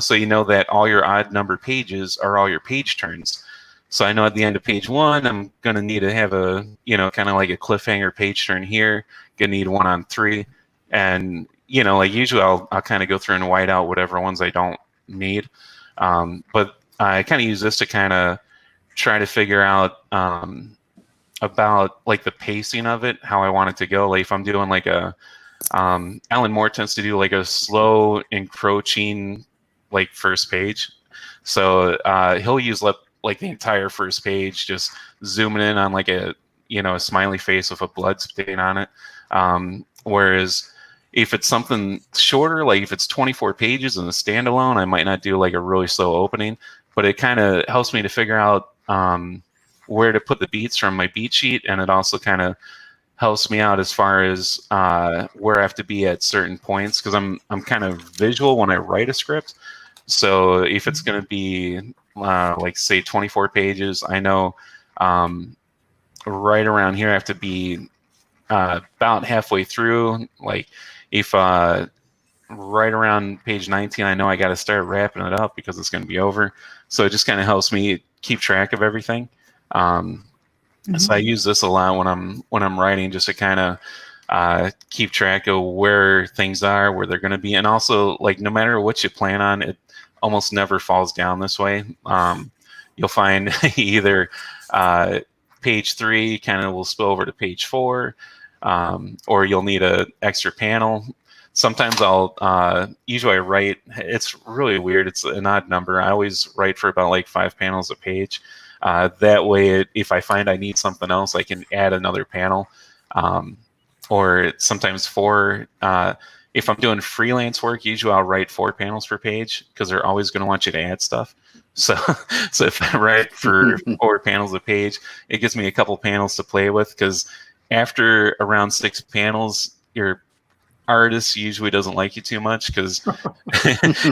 so you know that all your odd number pages are all your page turns. So I know at the end of page 1, I'm going to need to have a, kind of like a cliffhanger page turn here. Going to need one on 3. And, like usually I'll kind of go through and white out whatever ones I don't need. But I kind of use this to kind of try to figure out about like the pacing of it, how I want it to go. Like if I'm doing like a, Alan Moore tends to do like a slow encroaching like first page. So he'll use like the entire first page, just zooming in on like a smiley face with a blood stain on it. Whereas if it's something shorter, like if it's 24 pages in a standalone, I might not do like a really slow opening, but it kind of helps me to figure out where to put the beats from my beat sheet, and it also kind of helps me out as far as where I have to be at certain points, because I'm kind of visual when I write a script. So if it's going to be like say 24 pages, I know right around here I have to be about halfway through. Like if right around page 19, I know I got to start wrapping it up because it's going to be over. So it just kind of helps me keep track of everything. So I use this a lot when I'm writing, just to kind of keep track of where things are, where they're going to be, and also like no matter what you plan on, it almost never falls down this way. You'll find either page 3 kind of will spill over to page 4, or you'll need an extra panel. Sometimes usually I write, it's really weird, it's an odd number. I always write for about like 5 panels a page. That way, if I find I need something else, I can add another panel, or sometimes 4. If I'm doing freelance work, usually I'll write 4 panels per page because they're always going to want you to add stuff. So if I write for 4 panels a page, it gives me a couple panels to play with, because after around 6 panels, your artist usually doesn't like you too much, because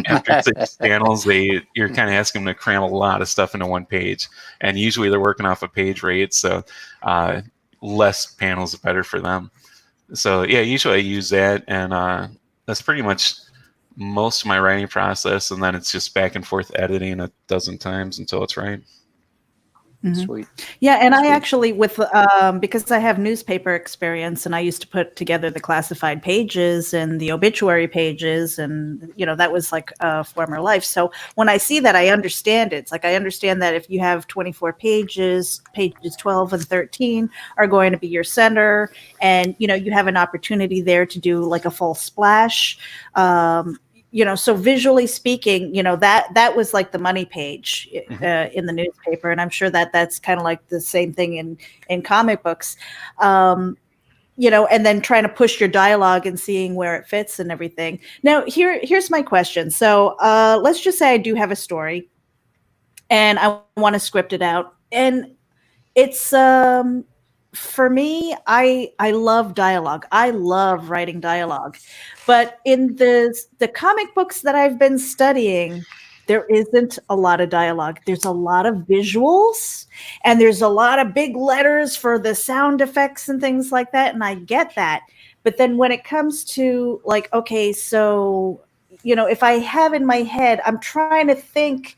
after 6 panels, you're kind of asking them to cram a lot of stuff into one page, and usually they're working off a page rate, so less panels is better for them. So yeah, usually I use that, and that's pretty much most of my writing process, and then it's just back and forth editing a dozen times until it's right. Sweet. Yeah, and I actually, with because I have newspaper experience, and I used to put together the classified pages and the obituary pages, and that was like a former life. So when I see that, I understand it. It's like I understand that if you have 24 pages 12 and 13 are going to be your center, and you have an opportunity there to do like a full splash. So visually speaking, that was like the money page in the newspaper. And I'm sure that that's kind of like the same thing in comic books, and then trying to push your dialogue and seeing where it fits and everything. Now, here's my question. So let's just say I do have a story and I want to script it out. And it's for me, I love dialogue. I love writing dialogue. But in the comic books that I've been studying, there isn't a lot of dialogue. There's a lot of visuals, and there's a lot of big letters for the sound effects and things like that. And I get that. But then when it comes to like, okay, so, if I have in my head, I'm trying to think,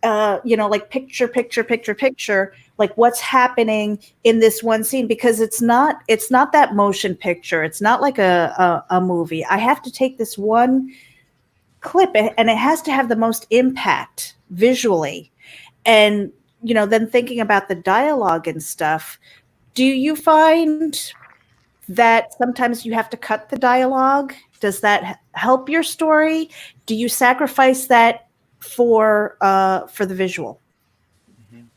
like picture, like what's happening in this one scene, because it's not that motion picture. It's not like a movie. I have to take this one clip and it has to have the most impact visually. And, then thinking about the dialogue and stuff, do you find that sometimes you have to cut the dialogue? Does that help your story? Do you sacrifice that for the visual?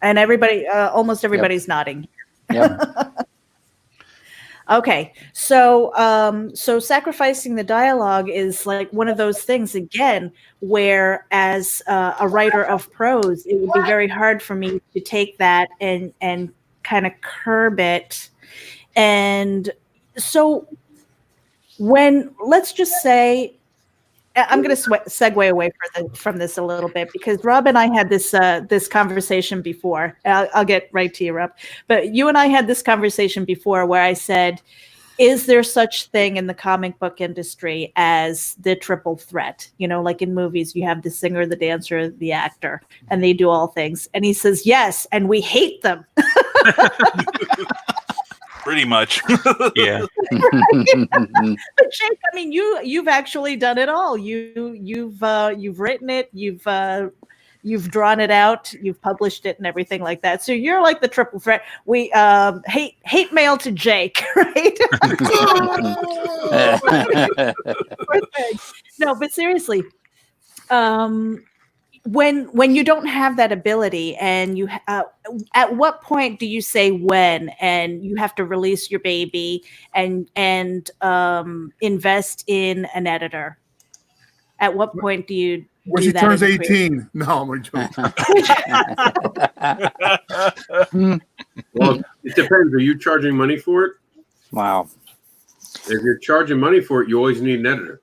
And everybody, almost everybody's nodding. Yep. Okay, so sacrificing the dialogue is like one of those things again, where as a writer of prose, it would be very hard for me to take that and kind of curb it. And so let's just say, I'm going to segue away from this a little bit, because Rob and I had this conversation before. I'll get right to you, Rob. But you and I had this conversation before where I said, is there such thing in the comic book industry as the triple threat? You know, like in movies, you have the singer, the dancer, the actor, and they do all things. And he says, yes, and we hate them. Pretty much. Yeah. But Jake, I mean, you've actually done it all. You've written it, you've drawn it out, you've published it, and everything like that. So you're like the triple threat. We hate mail to Jake, right? No, but seriously, when you don't have that ability, and you at what point do you say when, and you have to release your baby and invest in an editor? At what point do you when do she that turns as a 18? No, I'm only joking. Well, it depends. Are you charging money for it? Wow. If you're charging money for it, you always need an editor,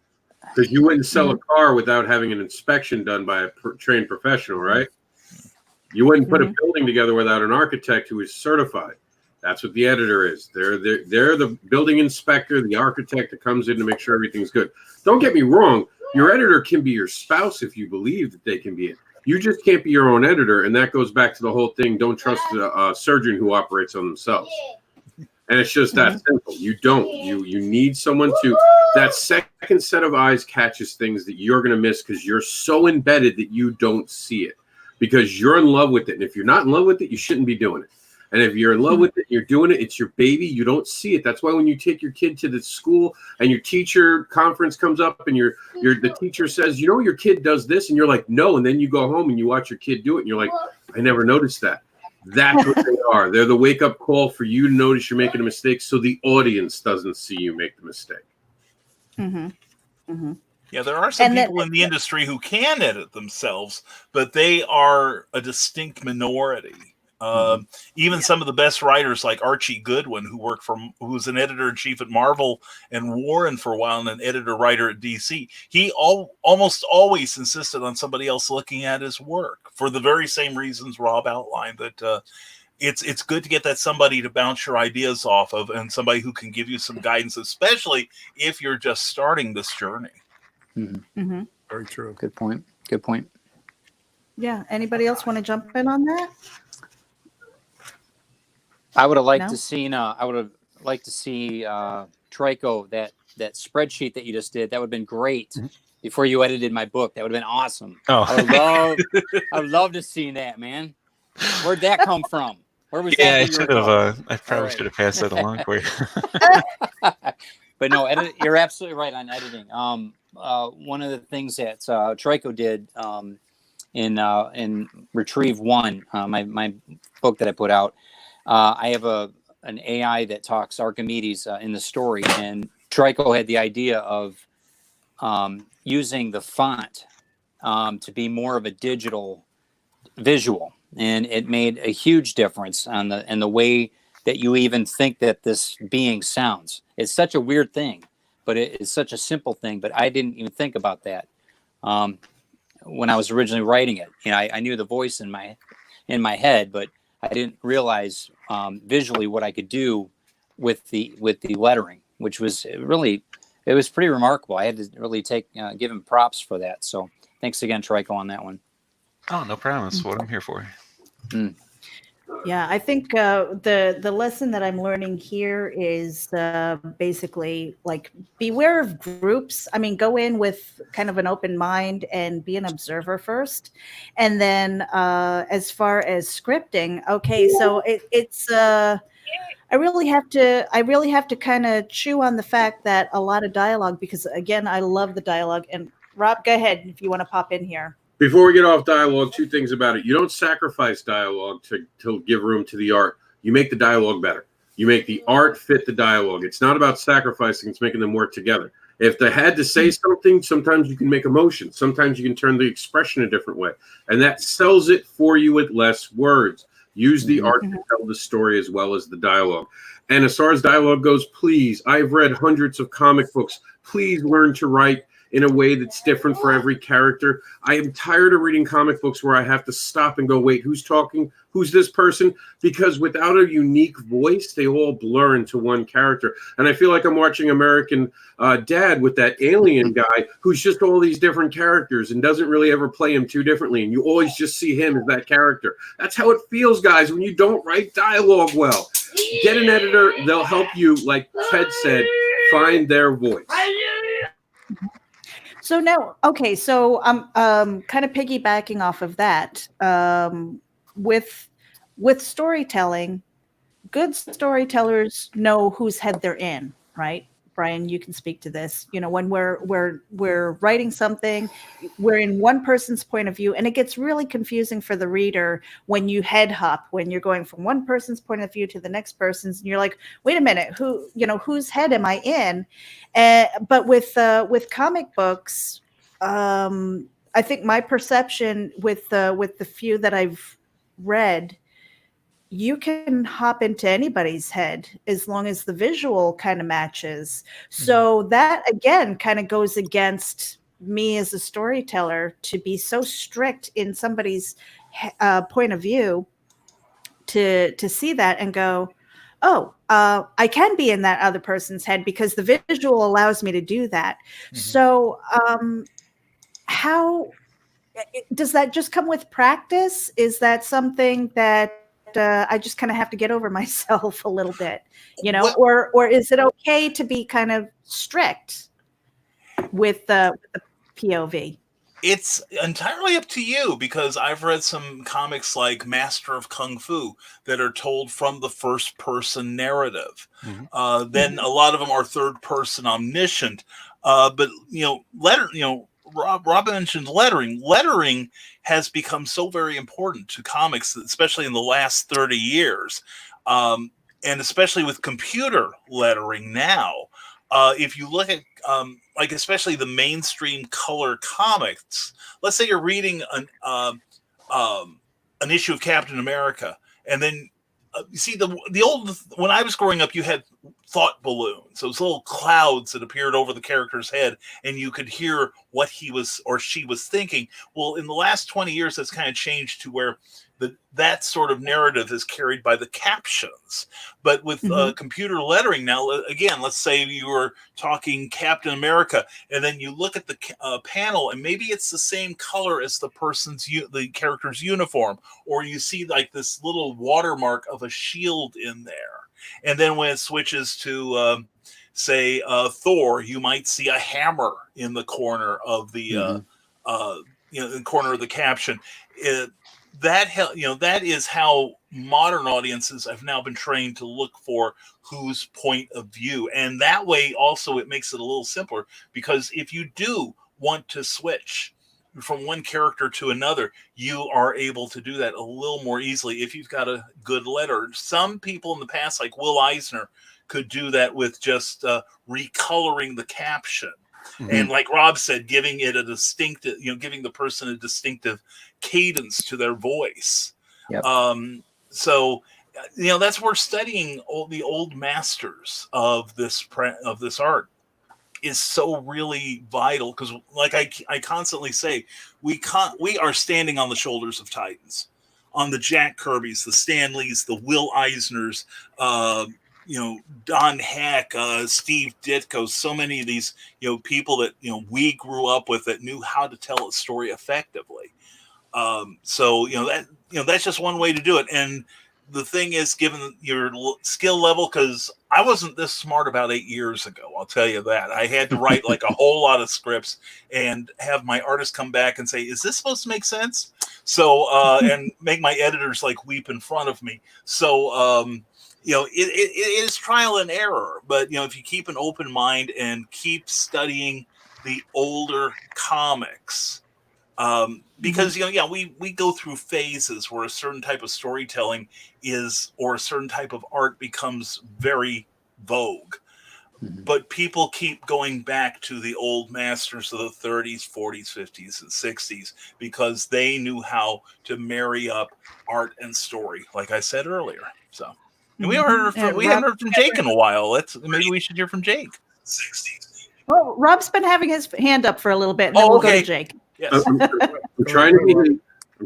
because you wouldn't sell a car without having an inspection done by a trained professional, right? You wouldn't put a building together without an architect who is certified. That's what the editor is. They're the building inspector, the architect that comes in to make sure everything's good. Don't get me wrong. Your editor can be your spouse if you believe that they can be it. You just can't be your own editor, and that goes back to the whole thing. Don't trust a surgeon who operates on themselves. And it's just that simple. You don't. You need someone to. That second set of eyes catches things that you're going to miss because you're so embedded that you don't see it, because you're in love with it. And if you're not in love with it, you shouldn't be doing it. And if you're in love with it, you're doing it, it's your baby, you don't see it. That's why when you take your kid to the school and your teacher conference comes up and the teacher says, you know, your kid does this, and you're like, no. And then you go home and you watch your kid do it and you're like, I never noticed that. That's what they are. They're the wake-up call for you to notice you're making a mistake so the audience doesn't see you make the mistake. Yeah, there are some people in the industry who can edit themselves, but they are a distinct minority. Even some of the best writers, like Archie Goodwin, who was an editor-in-chief at Marvel and Warren for a while, and an editor-writer at DC, he almost always insisted on somebody else looking at his work for the very same reasons Rob outlined, that it's good to get that somebody to bounce your ideas off of, and somebody who can give you some guidance, especially if you're just starting this journey. Very true. Good point. Good point. Yeah. Anybody else want to jump in on that? I would have liked to see. I would have liked to see Trico, that spreadsheet that you just did. That would have been great before you edited my book. That would have been awesome. Oh, I would love to see that, man. Where'd that come from? Where was that? Yeah, I should have. I probably should have passed that along for you. But no, you're absolutely right on editing. One of the things that Trico did in Retrieve 1, my book that I put out. I have an AI that talks Archimedes in the story, and Trico had the idea of using the font to be more of a digital visual, and it made a huge difference in the way that you even think that this being sounds. It's such a weird thing, but it is such a simple thing. But I didn't even think about that when I was originally writing it. You know, I knew the voice in my head, but I didn't realize visually what I could do with the lettering, which was it was pretty remarkable. I had to really give him props for that. So thanks again, Trico, on that one. Oh, no problem. That's what I'm here for. Yeah, I think the lesson that I'm learning here is basically, like, beware of groups. I mean, go in with kind of an open mind and be an observer first. And then as far as scripting, okay, so it's I really have to kind of chew on the fact that a lot of dialogue, because again, I love the dialogue. And Rob, go ahead if you want to pop in here. Before we get off dialogue, two things about it. You don't sacrifice dialogue to give room to the art. You make the dialogue better. You make the art fit the dialogue. It's not about sacrificing. It's making them work together. If they had to say something, sometimes you can make emotion. Sometimes you can turn the expression a different way. And that sells it for you with less words. Use the art to tell the story as well as the dialogue. And as far as dialogue goes, please, I've read hundreds of comic books. Please learn to write in a way that's different for every character. I am tired of reading comic books where I have to stop and go, wait, who's talking? Who's this person? Because without a unique voice, they all blur into one character. And I feel like I'm watching American Dad with that alien guy who's just all these different characters and doesn't really ever play him too differently. And you always just see him as that character. That's how it feels, guys, when you don't write dialogue well. Get an editor. They'll help you, like Ted said, find their voice. So now, okay, so I'm kind of piggybacking off of that. With storytelling, good storytellers know whose head they're in, right? Brian, you can speak to this. You know, when we're writing something, we're in one person's point of view, and it gets really confusing for the reader when you head hop, when you're going from one person's point of view to the next person's, and you're like, wait a minute, whose head am I in? But with comic books, I think my perception with the few that I've read, you can hop into anybody's head as long as the visual kind of matches. So that again kind of goes against me as a storyteller to be so strict in somebody's point of view to see that and go, oh, I can be in that other person's head because the visual allows me to do that. So how does that just come with practice? Is that something that I just kind of have to get over myself a little bit, or is it okay to be kind of strict with the POV? It's entirely up to you, because I've read some comics like Master of Kung Fu that are told from the first person narrative. Then a lot of them are third person omniscient. But Rob mentioned lettering. Lettering has become so very important to comics, especially in the last 30 years. And especially with computer lettering now. If you look at, especially the mainstream color comics, let's say you're reading an issue of Captain America, and then you see the old, when I was growing up, you had thought balloons, those little clouds that appeared over the character's head, and you could hear what he was or she was thinking. Well, in the last 20 years, that's kind of changed to where that sort of narrative is carried by the captions. But with computer lettering now, again, let's say you were talking Captain America, and then you look at the panel, and maybe it's the same color as the character's uniform, or you see like this little watermark of a shield in there. And then when it switches to, say, Thor, you might see a hammer in the corner of the, the corner of the caption. That is how modern audiences have now been trained to look for whose point of view. And that way also it makes it a little simpler, because if you do want to switch from one character to another, you are able to do that a little more easily if you've got a good letter. Some people in the past, like Will Eisner, could do that with just recoloring the caption. And like Rob said, giving it a distinctive, giving the person a distinctive cadence to their voice. So, that's where studying the old masters of this art is so really vital, because like I constantly say, we are standing on the shoulders of titans, on the Jack Kirbys, the Stan Lees, the Will Eisners, Don Heck, Steve Ditko, so many of these, people that, we grew up with that knew how to tell a story effectively. That's just one way to do it. And the thing is, given your skill level, because I wasn't this smart about 8 years ago, I'll tell you that. I had to write like a whole lot of scripts and have my artist come back and say, is this supposed to make sense? So, and make my editors like weep in front of me. So, it is trial and error, but if you keep an open mind and keep studying the older comics, because we go through phases where a certain type of storytelling or a certain type of art becomes very vogue, but people keep going back to the old masters of the 30s, 40s, 50s, and 60s, because they knew how to marry up art and story, like I said earlier. So. And we haven't heard from Jake in a while. Maybe we should hear from Jake. Well, Rob's been having his hand up for a little bit. And then we'll go to Jake. Yes. I'm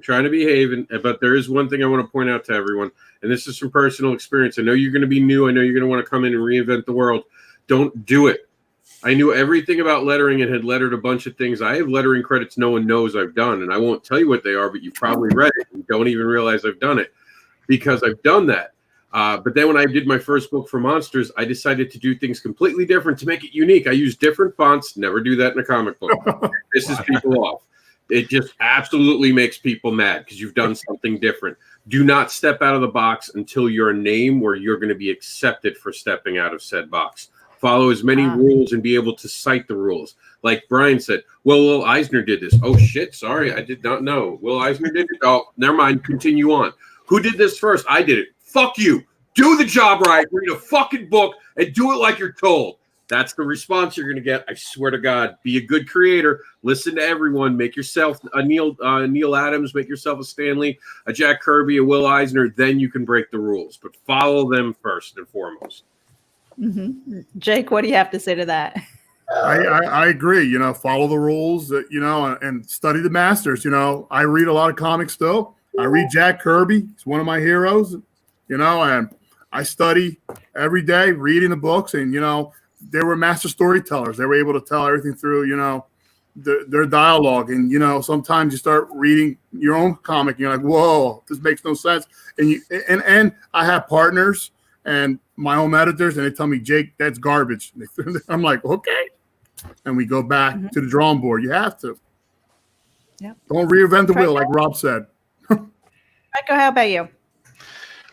trying to behave, but there is one thing I want to point out to everyone, and this is from personal experience. I know you're going to be new. I know you're going to want to come in and reinvent the world. Don't do it. I knew everything about lettering and had lettered a bunch of things. I have lettering credits no one knows I've done, and I won't tell you what they are, but you've probably read it and don't even realize I've done it because I've done that. But then when I did my first book for Monsters, I decided to do things completely different to make it unique. I used different fonts. Never do that in a comic book. It pisses people off. It just absolutely makes people mad because you've done something different. Do not step out of the box until you're a name where you're going to be accepted for stepping out of said box. Follow as many rules and be able to cite the rules. Like Brian said, well, Will Eisner did this. Oh, shit. Sorry. I did not know. Will Eisner did it. Oh, never mind. Continue on. Who did this first? I did it. Fuck you. Do the job right. Read a fucking book and do it like you're told. That's the response you're going to get. I swear to God. Be a good creator. Listen to everyone. Make yourself a Neil Adams. Make yourself a Stanley, a Jack Kirby, a Will Eisner. Then you can break the rules. But follow them first and foremost. Mm-hmm. Jake, what do you have to say to that? I agree. Follow the rules, and study the masters. I read a lot of comics still. I read Jack Kirby. He's one of my heroes, and I study every day reading the books. And, they were master storytellers. They were able to tell everything through, their dialogue. And, sometimes you start reading your own comic and you're like, whoa, this makes no sense. And I have partners and my own editors, and they tell me, Jake, that's garbage. I'm like, okay. And we go back to the drawing board. You have to. Yeah. Don't reinvent the wheel, like Rob said. Michael, how about you?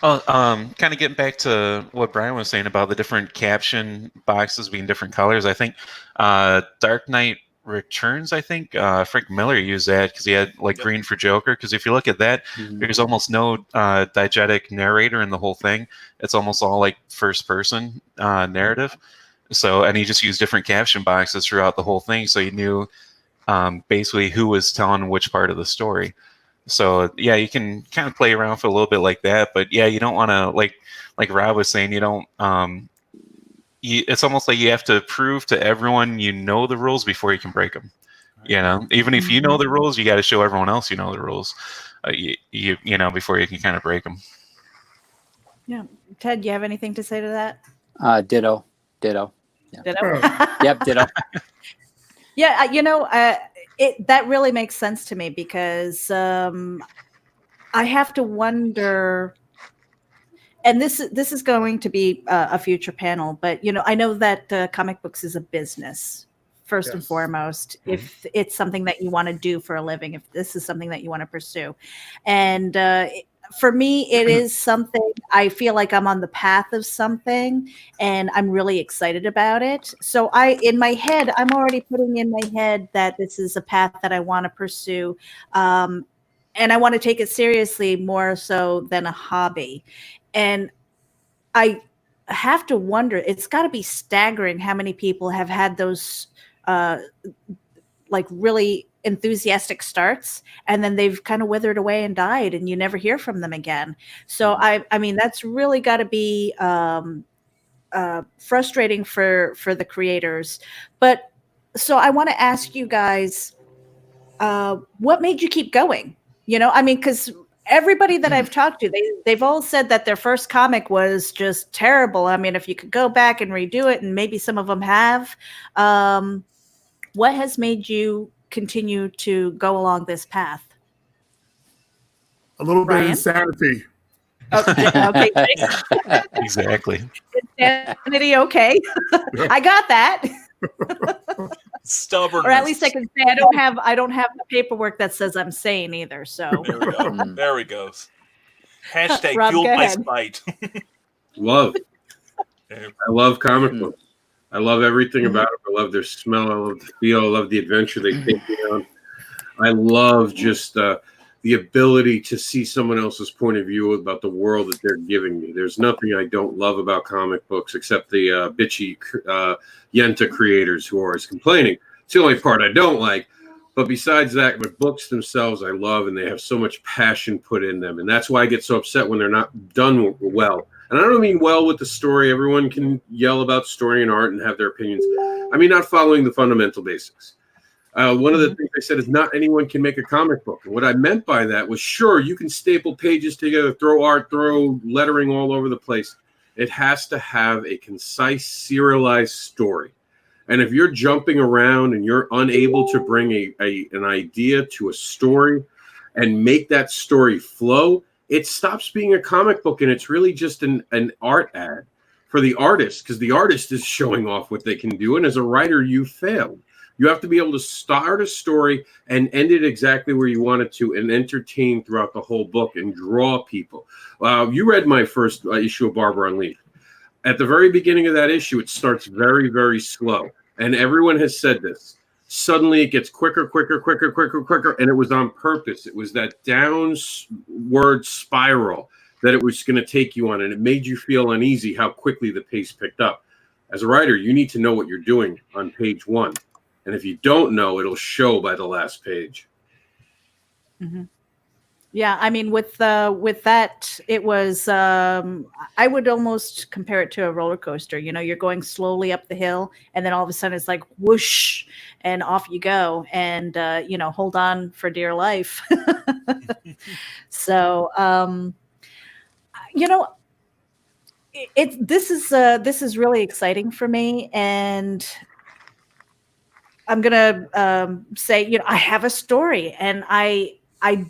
Oh, kind of getting back to what Brian was saying about the different caption boxes being different colors. I think Dark Knight Returns, Frank Miller used that because he had green for Joker. Because if you look at that, there's almost no diegetic narrator in the whole thing. It's almost all like first person narrative. So, and he just used different caption boxes throughout the whole thing, so you knew basically who was telling which part of the story. So yeah, you can kind of play around for a little bit like that, but yeah, you don't want to like Rob was saying, you don't. It's almost like you have to prove to everyone you know the rules before you can break them. Even if you know the rules, you got to show everyone else you know the rules. Before you can kind of break them. Yeah, Ted, do you have anything to say to that? Ditto. Yeah. Ditto. Yep, ditto. Yeah, that really makes sense to me because I have to wonder. And this is going to be a future panel, but I know that comic books is a business first and foremost. Mm-hmm. If it's something that you want to do for a living, if this is something that you want to pursue, and for me, it is something. I feel like I'm on the path of something, and I'm really excited about it. So in my head, I'm already putting in my head that this is a path that I want to pursue, and I want to take it seriously more so than a hobby. And I have to wonder, it's got to be staggering how many people have had those really enthusiastic starts, and then they've kind of withered away and died, and you never hear from them again. So I mean, that's really got to be frustrating for the creators. But so I want to ask you guys, what made you keep going? Because everybody that I've talked to, they've all said that their first comic was just terrible. I mean, if you could go back and redo it, and maybe some of them have, what has made you continue to go along this path? A little bit of insanity. Okay. Exactly. Insanity. Okay. I got that. Stubbornness. Or at least I can say I don't have the paperwork that says I'm sane either. So there we go. There we go. Hashtag Rob, fueled go by ahead. spite. Love. I love comic books. I love everything about it. I love their smell. I love the feel. I love the adventure they take me on. I love just the ability to see someone else's point of view about the world that they're giving me. There's nothing I don't love about comic books except the bitchy Yenta creators who are always complaining. It's the only part I don't like. But besides that, the books themselves I love, and they have so much passion put in them. And that's why I get so upset when they're not done well. And I don't mean well with the story. Everyone can yell about story and art and have their opinions. I mean, not following the fundamental basics. One of the things I said is not anyone can make a comic book. And what I meant by that was, sure, you can staple pages together, throw art, throw lettering all over the place. It has to have a concise, serialized story. And if you're jumping around and you're unable to bring an idea to a story and make that story flow, it stops being a comic book, and it's really just an art ad for the artist, because the artist is showing off what they can do. And as a writer, you failed. You have to be able to start a story and end it exactly where you want it to, and entertain throughout the whole book and draw people. You read my first issue of Barbara Unleashed. At the very beginning of that issue, it starts very, very slow. And everyone has said this. Suddenly it gets quicker, and it was on purpose. It was that downward spiral that it was going to take you on, and it made you feel uneasy how quickly the pace picked up. As a writer, you need to know what you're doing on page 1. And if you don't know, it'll show by the last page. Mm-hmm. Yeah, I mean, with that, it was. I would almost compare it to a roller coaster. You know, you're going slowly up the hill, and then all of a sudden it's like whoosh, and off you go. And you know, hold on for dear life. So, you know, this is really exciting for me, and I'm gonna say, you know, I have a story, and I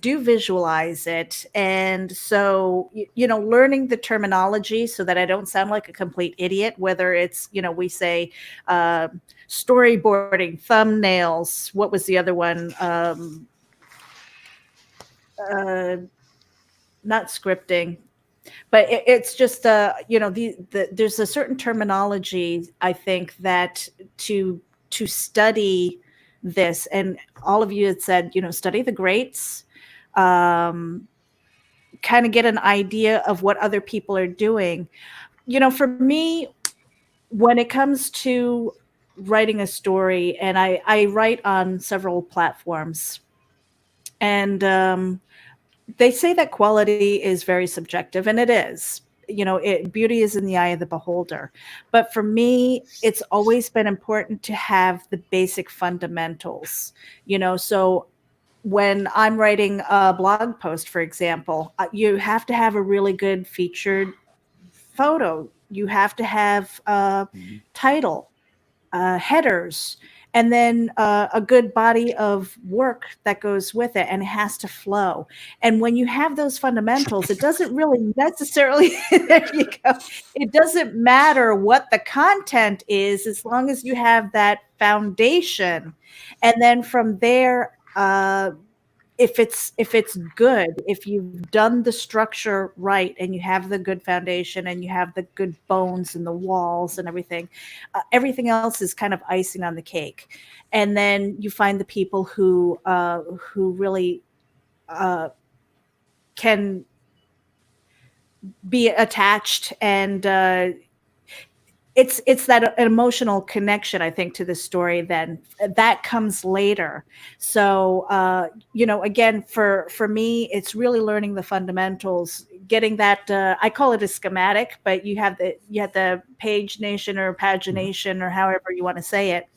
do visualize it. And so, you know, learning the terminology so that I don't sound like a complete idiot, whether it's, you know, we say storyboarding, thumbnails, what was the other one? Not scripting, but it's just, you know, there's a certain terminology, I think, that to study this, and all of you had said, you know, study the greats, kind of get an idea of what other people are doing. You know, for me, when it comes to writing a story, and I write on several platforms, and they say that quality is very subjective, and it is. You know, beauty is in the eye of the beholder. But for me, it's always been important to have the basic fundamentals, you know. So when I'm writing a blog post, for example, you have to have a really good featured photo. You have to have a title, headers, and then a good body of work that goes with it, and it has to flow. And when you have those fundamentals, it doesn't really necessarily, there you go. It doesn't matter what the content is, as long as you have that foundation. And then from there, if it's good, if you've done the structure right, and you have the good foundation, and you have the good bones and the walls and everything, everything else is kind of icing on the cake. And then you find the people who really can be attached, and it's that emotional connection, I think, to the story. Then that comes later. So, you know, again, for me, it's really learning the fundamentals, getting that. I call it a schematic, but you have the pagination or pagination, or however you want to say it.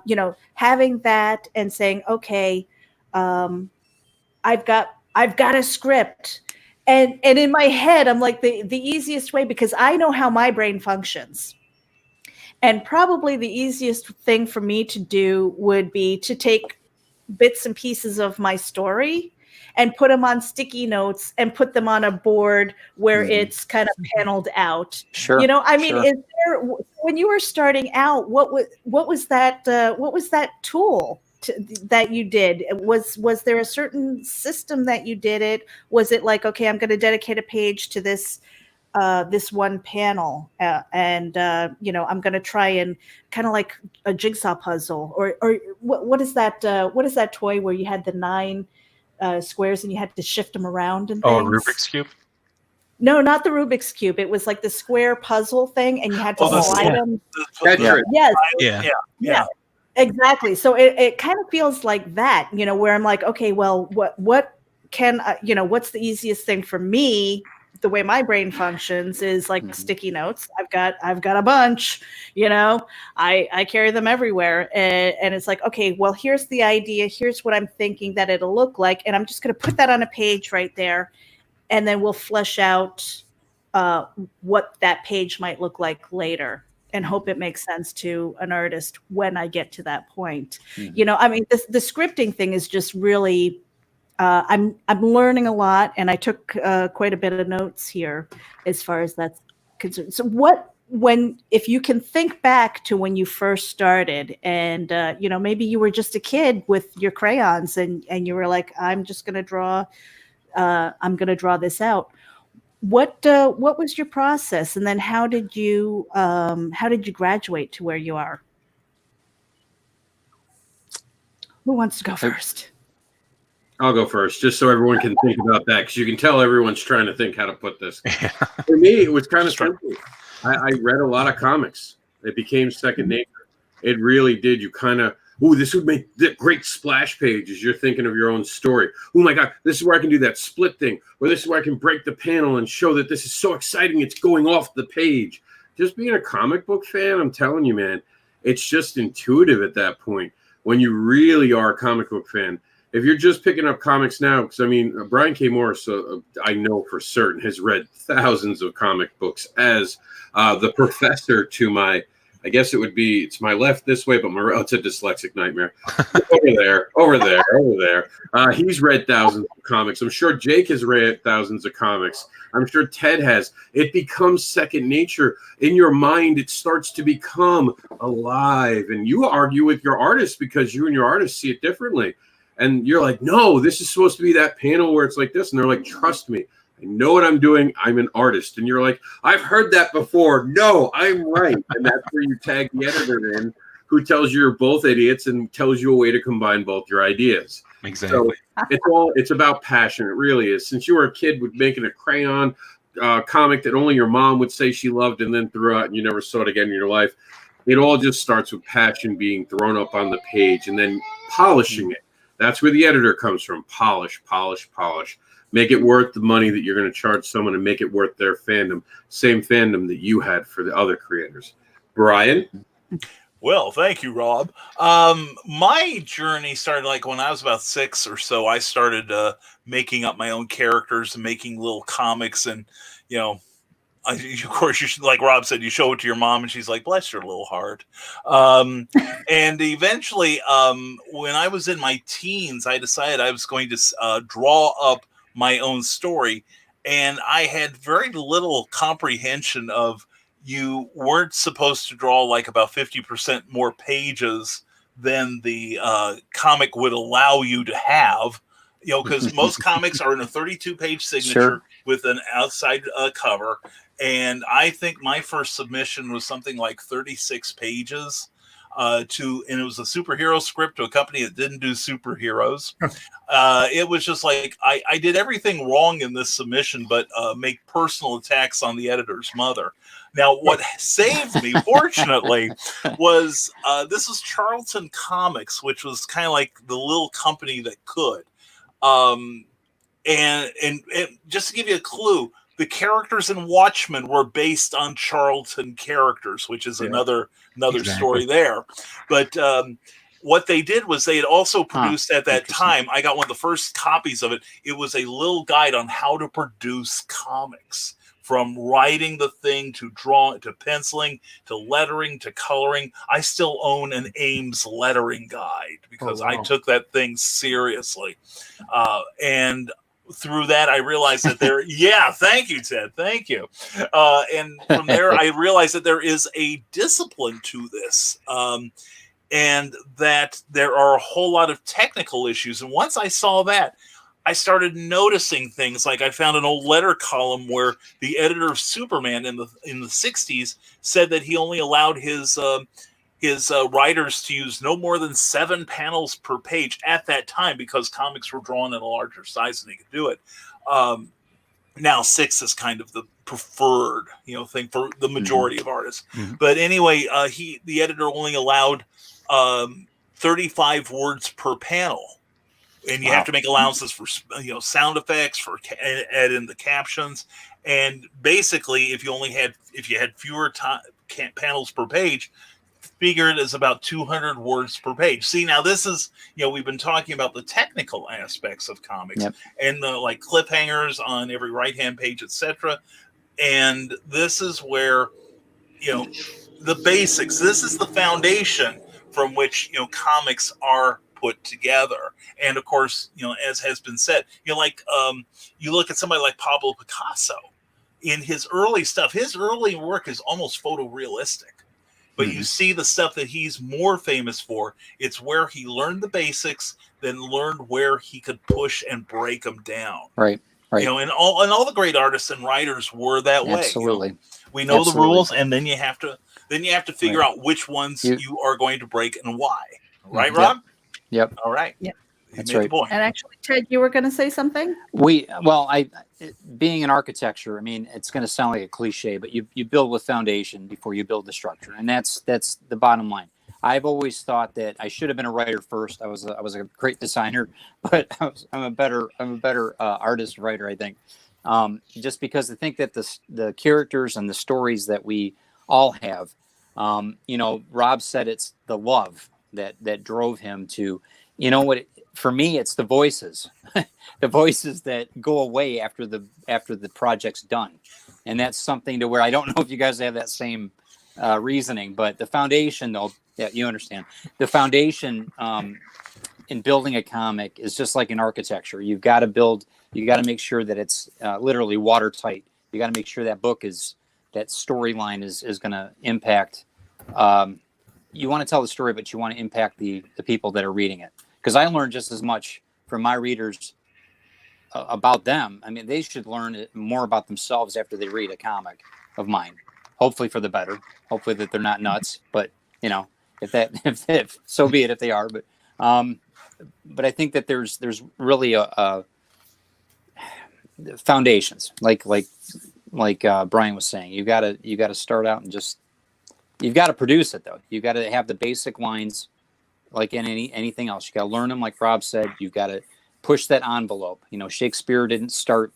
You know, having that and saying, okay, I've got a script. And in my head, I'm like, the easiest way, because I know how my brain functions. And probably the easiest thing for me to do would be to take bits and pieces of my story and put them on sticky notes and put them on a board where it's kind of paneled out. Sure. You know, I mean, sure. is there, when you were starting out, what was that tool that you did? Was there a certain system that you did it? Was it like, okay, I'm going to dedicate a page to this one panel, and you know, I'm going to try and kind of like a jigsaw puzzle, or what is that toy where you had the 9 squares and you had to shift them around and things? Oh, Rubik's Cube? No, not the Rubik's Cube. It was like the square puzzle thing, and you had to slide them. Tetris. Yes. Yeah. Exactly. So it kind of feels like that, you know, where I'm like, okay, well, what can, you know, what's the easiest thing for me the way my brain functions is like sticky notes. I've got a bunch, I carry them everywhere. And it's like, okay, well, here's the idea. Here's what I'm thinking that it'll look like. And I'm just going to put that on a page right there. And then we'll flesh out what that page might look like later and hope it makes sense to an artist when I get to that point. I mean, the scripting thing is just really, I'm learning a lot, and I took quite a bit of notes here as far as that's concerned. So if you can think back to when you first started and, maybe you were just a kid with your crayons and you were like, I'm going to draw this out. What was your process? And then how did you graduate to where you are? Who wants to go first? I'll go first, just so everyone can think about that, because you can tell everyone's trying to think how to put this. For me, it was kind of simple. I read a lot of comics. It became second nature. It really did. You kind of, this would make the great splash page as you're thinking of your own story. Oh my God, this is where I can do that split thing, or this is where I can break the panel and show that this is so exciting it's going off the page. Just being a comic book fan, I'm telling you, man, it's just intuitive at that point when you really are a comic book fan. If you're just picking up comics now, because I mean, Brian K. Morris, I know for certain, has read thousands of comic books as the professor to my, I guess it's my left this way, but it's a dyslexic nightmare. over there. He's read thousands of comics. I'm sure Jake has read thousands of comics. I'm sure Ted has. It becomes second nature. In your mind, it starts to become alive. And you argue with your artist because you and your artist see it differently. And you're like, no, this is supposed to be that panel where it's like this. And they're like, trust me, I know what I'm doing. I'm an artist. And you're like, I've heard that before. No, I'm right. And that's where you tag the editor in, who tells you you're both idiots and tells you a way to combine both your ideas. Exactly. So it's about passion. It really is. Since you were a kid with making a crayon comic that only your mom would say she loved and then threw out and you never saw it again in your life, it all just starts with passion being thrown up on the page and then polishing it. That's where the editor comes from. Polish. Make it worth the money that you're going to charge someone and make it worth their fandom. Same fandom that you had for the other creators. Brian? Well, thank you, Rob. My journey started like when I was about 6 or so. I started making up my own characters and making little comics. And, of course, you should, like Rob said, you show it to your mom and she's like, bless your little heart. And eventually, when I was in my teens, I decided I was going to draw up my own story. And I had very little comprehension of you weren't supposed to draw like about 50% more pages than the comic would allow you to have. Because most comics are in a 32-page signature with an outside cover. And I think my first submission was something like 36 pages and it was a superhero script to a company that didn't do superheroes. It was just like, I did everything wrong in this submission, but make personal attacks on the editor's mother. Now, what saved me, fortunately, was this was Charlton Comics, which was kind of like the little company that could. And just to give you a clue, the characters in Watchmen were based on Charlton characters, which is another story there. But what they did was they had also produced at that time, I got one of the first copies of it. It was a little guide on how to produce comics, from writing the thing to drawing to penciling to lettering to coloring. I still own an Ames lettering guide because I took that thing seriously. And through that, I realized that thank you, Ted. Thank you. And from there, I realized that there is a discipline to this. And that there are a whole lot of technical issues. And once I saw that, I started noticing things. Like I found an old letter column where the editor of Superman in the 60s said that he only allowed his writers to use no more than 7 panels per page at that time because comics were drawn in a larger size and they could do it. Now 6 is kind of the preferred thing for the majority of artists. But anyway, the editor only allowed 35 words per panel. and you have to make allowances for sound effects, for add in the captions, and basically if you had fewer panels per page, figure it as about 200 words per page. See, now this is we've been talking about the technical aspects of comics and the like cliffhangers on every right hand page, etc. And this is where the basics. This is the foundation from which comics are put together. And of course, as has been said, you look at somebody like Pablo Picasso in his early stuff. His early work is almost photorealistic, but you see the stuff that he's more famous for. It's where he learned the basics, then learned where he could push and break them down. Right. And all the great artists and writers were that way. Absolutely. We know the rules, and then you have to figure out which ones you are going to break and why. Right, Rob? Yep. All right. Yeah. That's right. And actually, Ted, you were going to say something? Being in architecture, I mean, it's going to sound like a cliche, but you build with foundation before you build the structure, and that's the bottom line. I've always thought that I should have been a writer first. I was a great designer, but I'm a better artist writer, I think. Just because I think that the characters and the stories that we all have, Rob said it's the love that drove him to, for me, it's the voices, the voices that go away after the project's done. And that's something to where I don't know if you guys have that same reasoning, but the foundation, though, yeah, you understand. The foundation in building a comic is just like in architecture. You got to make sure that it's literally watertight. You got to make sure that storyline is going to impact. You want to tell the story, but you want to impact the people that are reading it. Because I learned just as much from my readers about them. I mean, they should learn more about themselves after they read a comic of mine. Hopefully for the better. Hopefully that they're not nuts. But if so be it if they are. But I think that there's really a foundations like Brian was saying. You gotta start out and just you've got to produce it though. You got to have the basic lines. Like in anything else, you got to learn them. Like Rob said, you got to push that envelope. Shakespeare didn't start.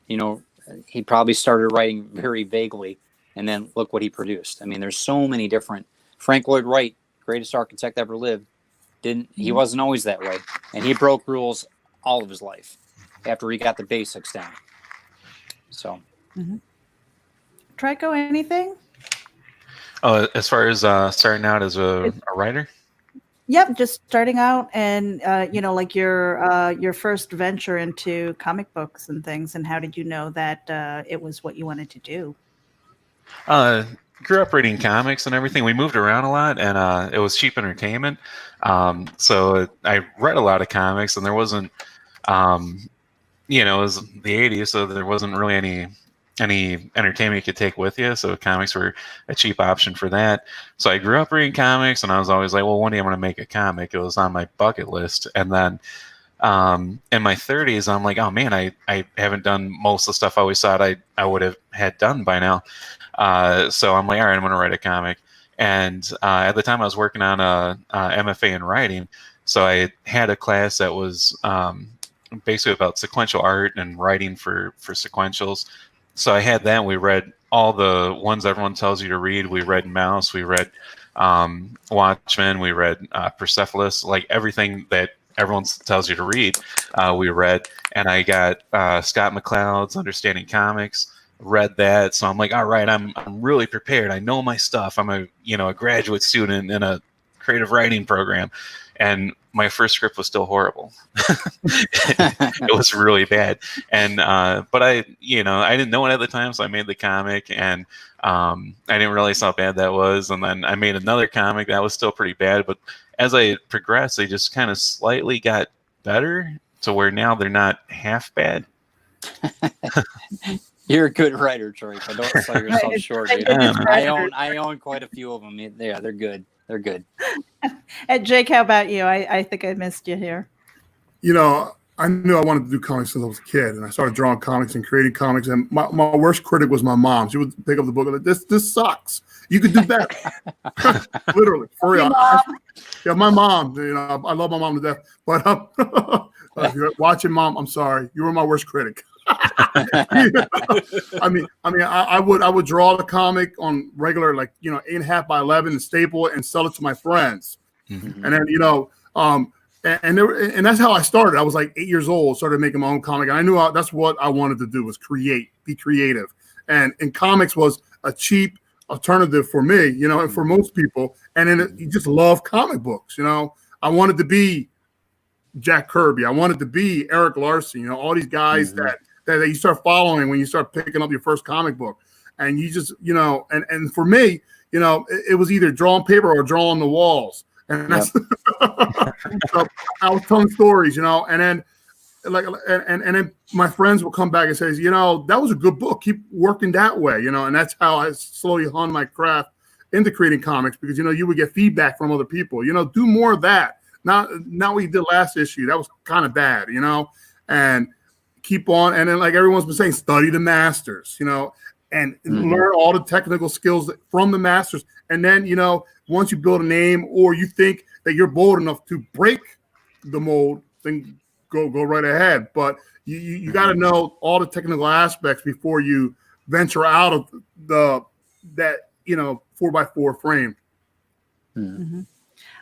He probably started writing very vaguely, and then look what he produced. I mean, there's so many different. Frank Lloyd Wright, greatest architect ever lived, he wasn't always that way, and he broke rules all of his life after he got the basics down. So, Trico, anything? As far as starting out as a writer. Yep, just starting out and, like your first venture into comic books and things. And how did you know that it was what you wanted to do? Grew up reading comics and everything. We moved around a lot, and it was cheap entertainment. So I read a lot of comics, and there wasn't, it was the 80s, so there wasn't really any entertainment you could take with you, so comics were a cheap option for that. So I grew up reading comics, and I was always like, well, one day I'm going to make a comic. It was on my bucket list. And then in my 30s, I'm like, oh man, I haven't done most of the stuff I always thought I would have had done by now. So I'm like, all right, I'm going to write a comic. And at the time I was working on a MFA in writing, so I had a class that was basically about sequential art and writing for sequentials. So I had that. We read all the ones everyone tells you to read. We read Mouse. We read Watchmen. We read Persepolis. Like everything that everyone tells you to read, we read. And I got Scott McCloud's Understanding Comics. Read that. So I'm like, all right, I'm really prepared. I know my stuff. I'm a graduate student in a creative writing program. And my first script was still horrible. It was really bad. And but I didn't know it at the time, so I made the comic, and I didn't realize how bad that was. And then I made another comic that was still pretty bad. But as I progressed, they just kind of slightly got better to where now they're not half bad. You're a good writer, Troy. So don't sell yourself short. I own quite a few of them. Yeah, they're good. They're good. And Jake, how about you? I think I missed you here. I knew I wanted to do comics since I was a kid, and I started drawing comics and creating comics. And my worst critic was my mom. She would pick up the book and like, this sucks. You could do better. Literally, for real. Yeah, my mom. You know, I love my mom to death. But if you're watching, Mom, I'm sorry. You were my worst critic. I would draw the comic on regular, like, 8.5 by 11 and staple it and sell it to my friends. Mm-hmm. And then, and that's how I started. I was like 8 years old, started making my own comic. And I knew that's what I wanted to do, was be creative. And comics was a cheap alternative for me, and for most people. And then you just love comic books. I wanted to be Jack Kirby. I wanted to be Eric Larson, all these guys that you start following when you start picking up your first comic book. And you just, and for me, it was either drawing paper or drawing the walls. And that's so I was telling stories, and then and then my friends will come back and say, that was a good book. Keep working that way, and that's how I slowly honed my craft into creating comics, because you would get feedback from other people. Do more of that. Not what you did last issue. That was kind of bad, and keep on. And then, like everyone's been saying, study the masters, and learn all the technical skills from the masters. And then, once you build a name, or you think that you're bold enough to break the mold, then go right ahead. But you got to know all the technical aspects before you venture out of that 4x4 frame. Mm-hmm.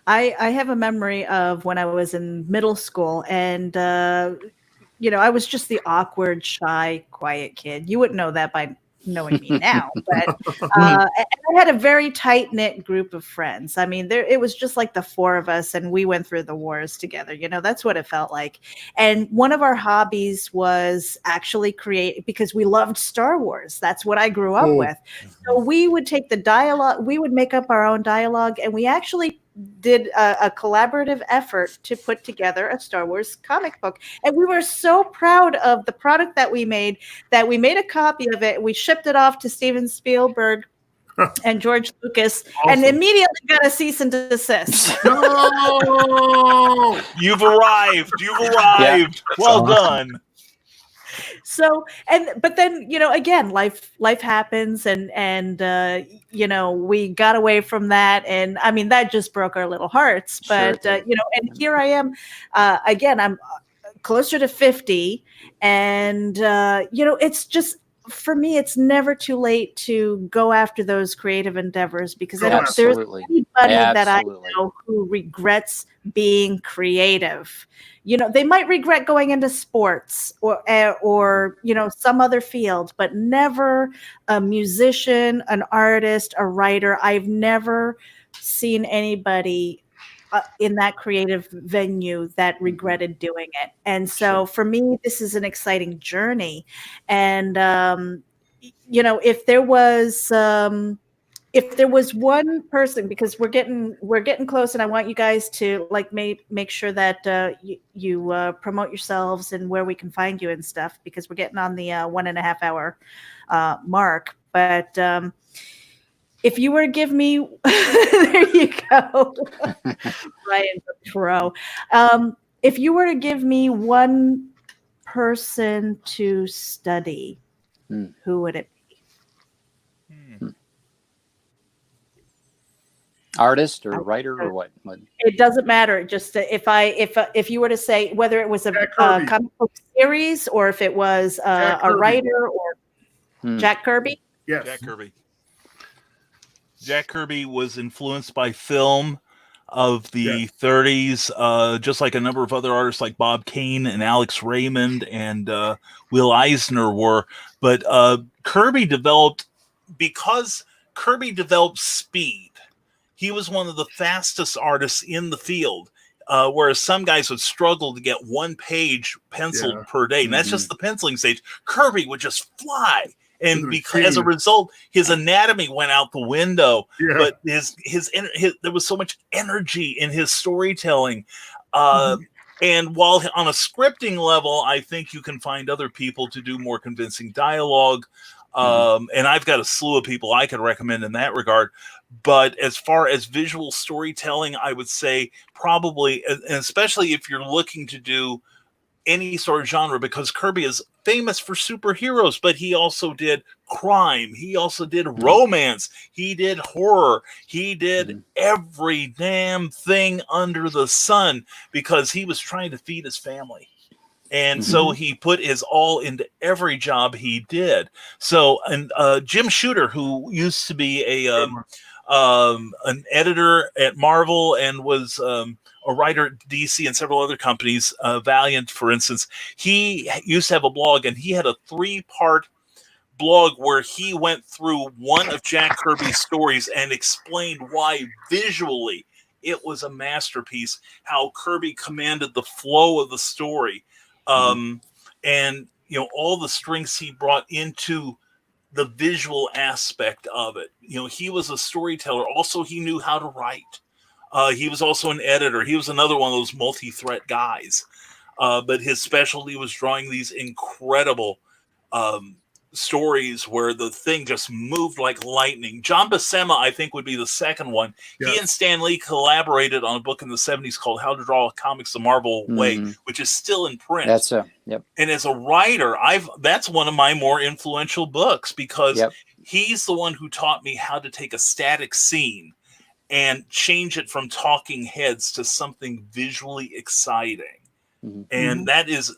I have a memory of when I was in middle school, and I was just the awkward, shy, quiet kid. You wouldn't know that by knowing me now, but I had a very tight knit group of friends. I mean, it was just like the four of us, and we went through the wars together. That's what it felt like. And one of our hobbies was actually create, because we loved Star Wars. That's what I grew up with. So we would take the dialogue, we would make up our own dialogue, and we actually did a collaborative effort to put together a Star Wars comic book. And we were so proud of the product that we made a copy of it. We shipped it off to Steven Spielberg and George Lucas, and immediately got a cease and desist. No! You've arrived. Yeah. Well done. So, but then, again, life happens, and we got away from that. And I mean, that just broke our little hearts, but, and here I am, again, I'm closer to 50, and, it's just, for me, it's never too late to go after those creative endeavors, because there's anybody that I know who regrets being creative. They might regret going into sports or some other field, but never a musician, an artist, a writer. I've never seen anybody in that creative venue that regretted doing it. And so for me, this is an exciting journey. And, if there was one person, because we're getting close, and I want you guys to make sure that you promote yourselves and where we can find you and stuff, because we're getting on the 1.5 hour mark. But if you were to give me, there you go, Ryan Trow. If you were to give me one person to study, who would it be? Artist or writer or what? It doesn't matter. Just if you were to say whether it was a comic book series, or if it was a writer, or Jack Kirby. Yes, Jack Kirby. Jack Kirby was influenced by film of the 30s, just like a number of other artists like Bob Kane and Alex Raymond and Will Eisner were. But Kirby developed speed. He was one of the fastest artists in the field, whereas some guys would struggle to get one page penciled per day. And that's just the penciling stage. Kirby would just fly. And because, as a result, his anatomy went out the window. Yeah. But his there was so much energy in his storytelling. And while on a scripting level, I think you can find other people to do more convincing dialogue. And I've got a slew of people I could recommend in that regard. But as far as visual storytelling, I would say probably, and especially if you're looking to do any sort of genre, because Kirby is famous for superheroes, but he also did crime. He also did romance. He did horror. He did every damn thing under the sun because he was trying to feed his family. And so he put his all into every job he did. So, and Jim Shooter, who used to be an editor at Marvel and was a writer at DC and several other companies, Valiant, for instance, he used to have a blog, and he had a 3-part blog where he went through one of Jack Kirby's stories and explained why visually it was a masterpiece, how Kirby commanded the flow of the story, and all the strengths he brought into the visual aspect of it. He was a storyteller. Also, he knew how to write. He was also an editor. He was another one of those multi-threat guys. But his specialty was drawing these incredible stories where the thing just moved like lightning. John Buscema, I think, would be the second one. Yeah. He and Stan Lee collaborated on a book in the 70s called How to Draw Comics the Marvel Way, which is still in print. Yep. And as a writer, that's one of my more influential books because he's the one who taught me how to take a static scene and change it from talking heads to something visually exciting. And that is,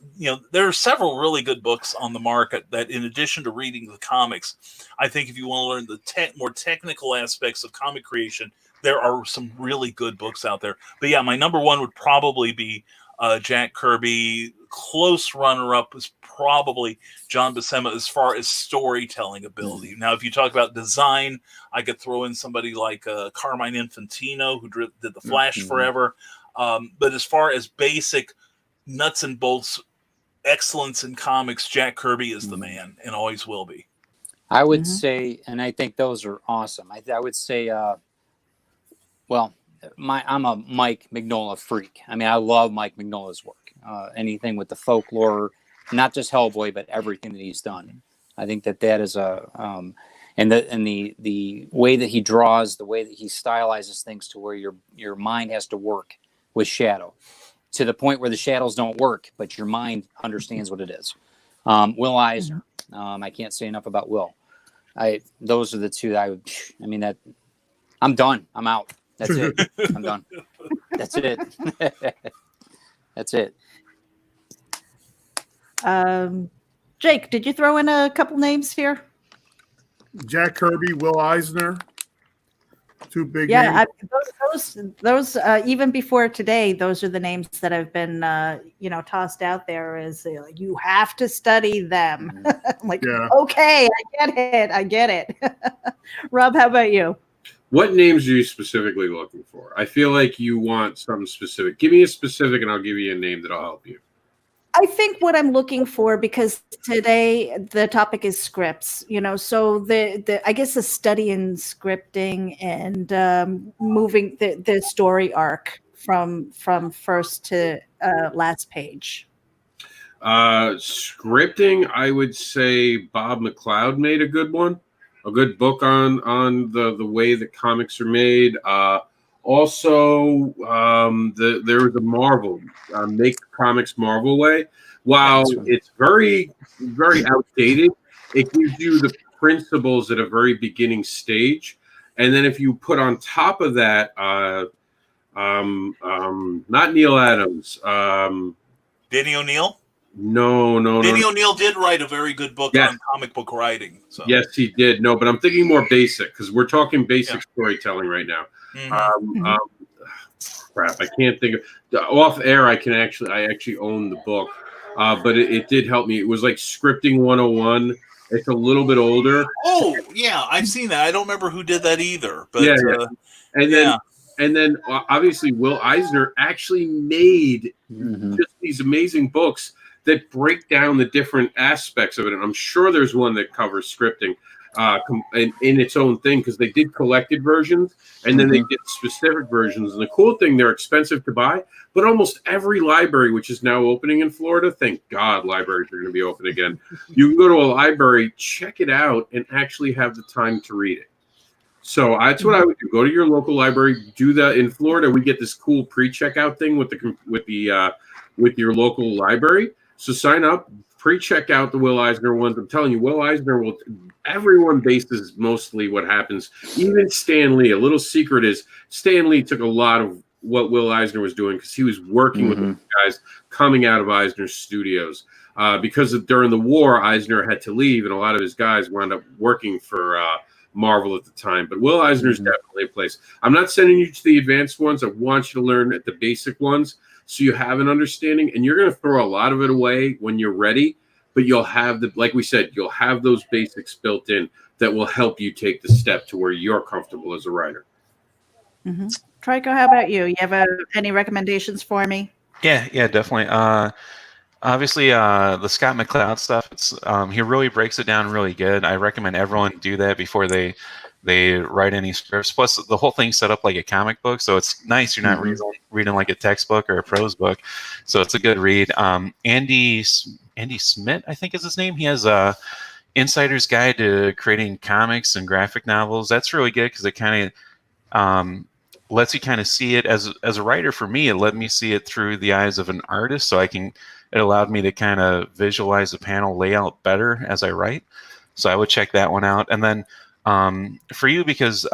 there are several really good books on the market that, in addition to reading the comics, I think if you want to learn the more technical aspects of comic creation, there are some really good books out there. But yeah, my number one would probably be Jack Kirby. Close runner-up is probably John Buscema as far as storytelling ability. Now, if you talk about design, I could throw in somebody like Carmine Infantino, who did The Flash forever. But as far as basic nuts and bolts excellence in comics, Jack Kirby is the man and always will be. I would say, and I think those are awesome. I would say, I'm a Mike Mignola freak. I mean, I love Mike Mignola's work. Anything with the folklore, not just Hellboy, but everything that he's done. I think that is and the way that he draws, the way that he stylizes things to where your mind has to work with shadow, to the point where the shadows don't work, but your mind understands what it is. Will Eisner. I can't say enough about Will. Those are the two that I'm done. I'm out. That's it. I'm done. That's it. That's it. Jake, did you throw in a couple names here? Jack Kirby, Will Eisner. Two big names. Those even before today, those are the names that have been tossed out there as you have to study them. I'm like, okay, I get it. Rob, how about you? What names are you specifically looking for? I feel like you want something specific. Give me a specific and I'll give you a name that'll help you. I think what I'm looking for, because today the topic is scripts, so I guess the study in scripting and moving the story arc from first to last page. Scripting, I would say Bob McLeod made a good one, a good book on the way that comics are made. Also, there was a Marvel, Make Comics Marvel Way. While it's very, very outdated, it gives you the principles at a very beginning stage. And then if you put on top of that, not Neil Adams. Denny O'Neil? No. Denny O'Neil did write a very good book on comic book writing. So. Yes, he did. No, but I'm thinking more basic because we're talking basic storytelling right now. Crap, I can't think of off air. I actually own the book, but it did help me. It was like Scripting 101. It's a little bit older. Oh yeah, I've seen that. I don't remember who did that either. But and then obviously Will Eisner actually made just these amazing books that break down the different aspects of it. And I'm sure there's one that covers scripting in its own thing, because they did collected versions and then they did specific versions. And the cool thing, they're expensive to buy, but almost every library, which is now opening in Florida, thank God libraries are going to be open again. You can go to a library, check it out, and actually have the time to read it. So that's what I would do. Go to your local library. Do that. In Florida, we get this cool pre-checkout thing with the with your local library. So sign up, pre-check out the Will Eisner ones. I'm telling you, Will Eisner will. Everyone bases mostly what happens. Even Stan Lee. A little secret is Stan Lee took a lot of what Will Eisner was doing because he was working with those guys coming out of Eisner's studios. Because during the war, Eisner had to leave, and a lot of his guys wound up working for Marvel at the time. But Will Eisner's definitely a place. I'm not sending you to the advanced ones. I want you to learn at the basic ones so you have an understanding, and you're going to throw a lot of it away when you're ready. But you'll have like we said, you'll have those basics built in that will help you take the step to where you're comfortable as a writer. Trico, how about you? You have any recommendations for me? Yeah, definitely. Obviously, the Scott McCloud stuff. He really breaks it down really good. I recommend everyone do that before they write any scripts. Plus, the whole thing's set up like a comic book, so it's nice. You're not reading like a textbook or a prose book, so it's a good read. Andy Smith, I think is his name. He has a Insider's Guide to Creating Comics and Graphic Novels. That's really good because it kind of lets you kind of see it as a writer. For me, it let me see it through the eyes of an artist, so it allowed me to kind of visualize the panel layout better as I write. So I would check that one out. And then for you, because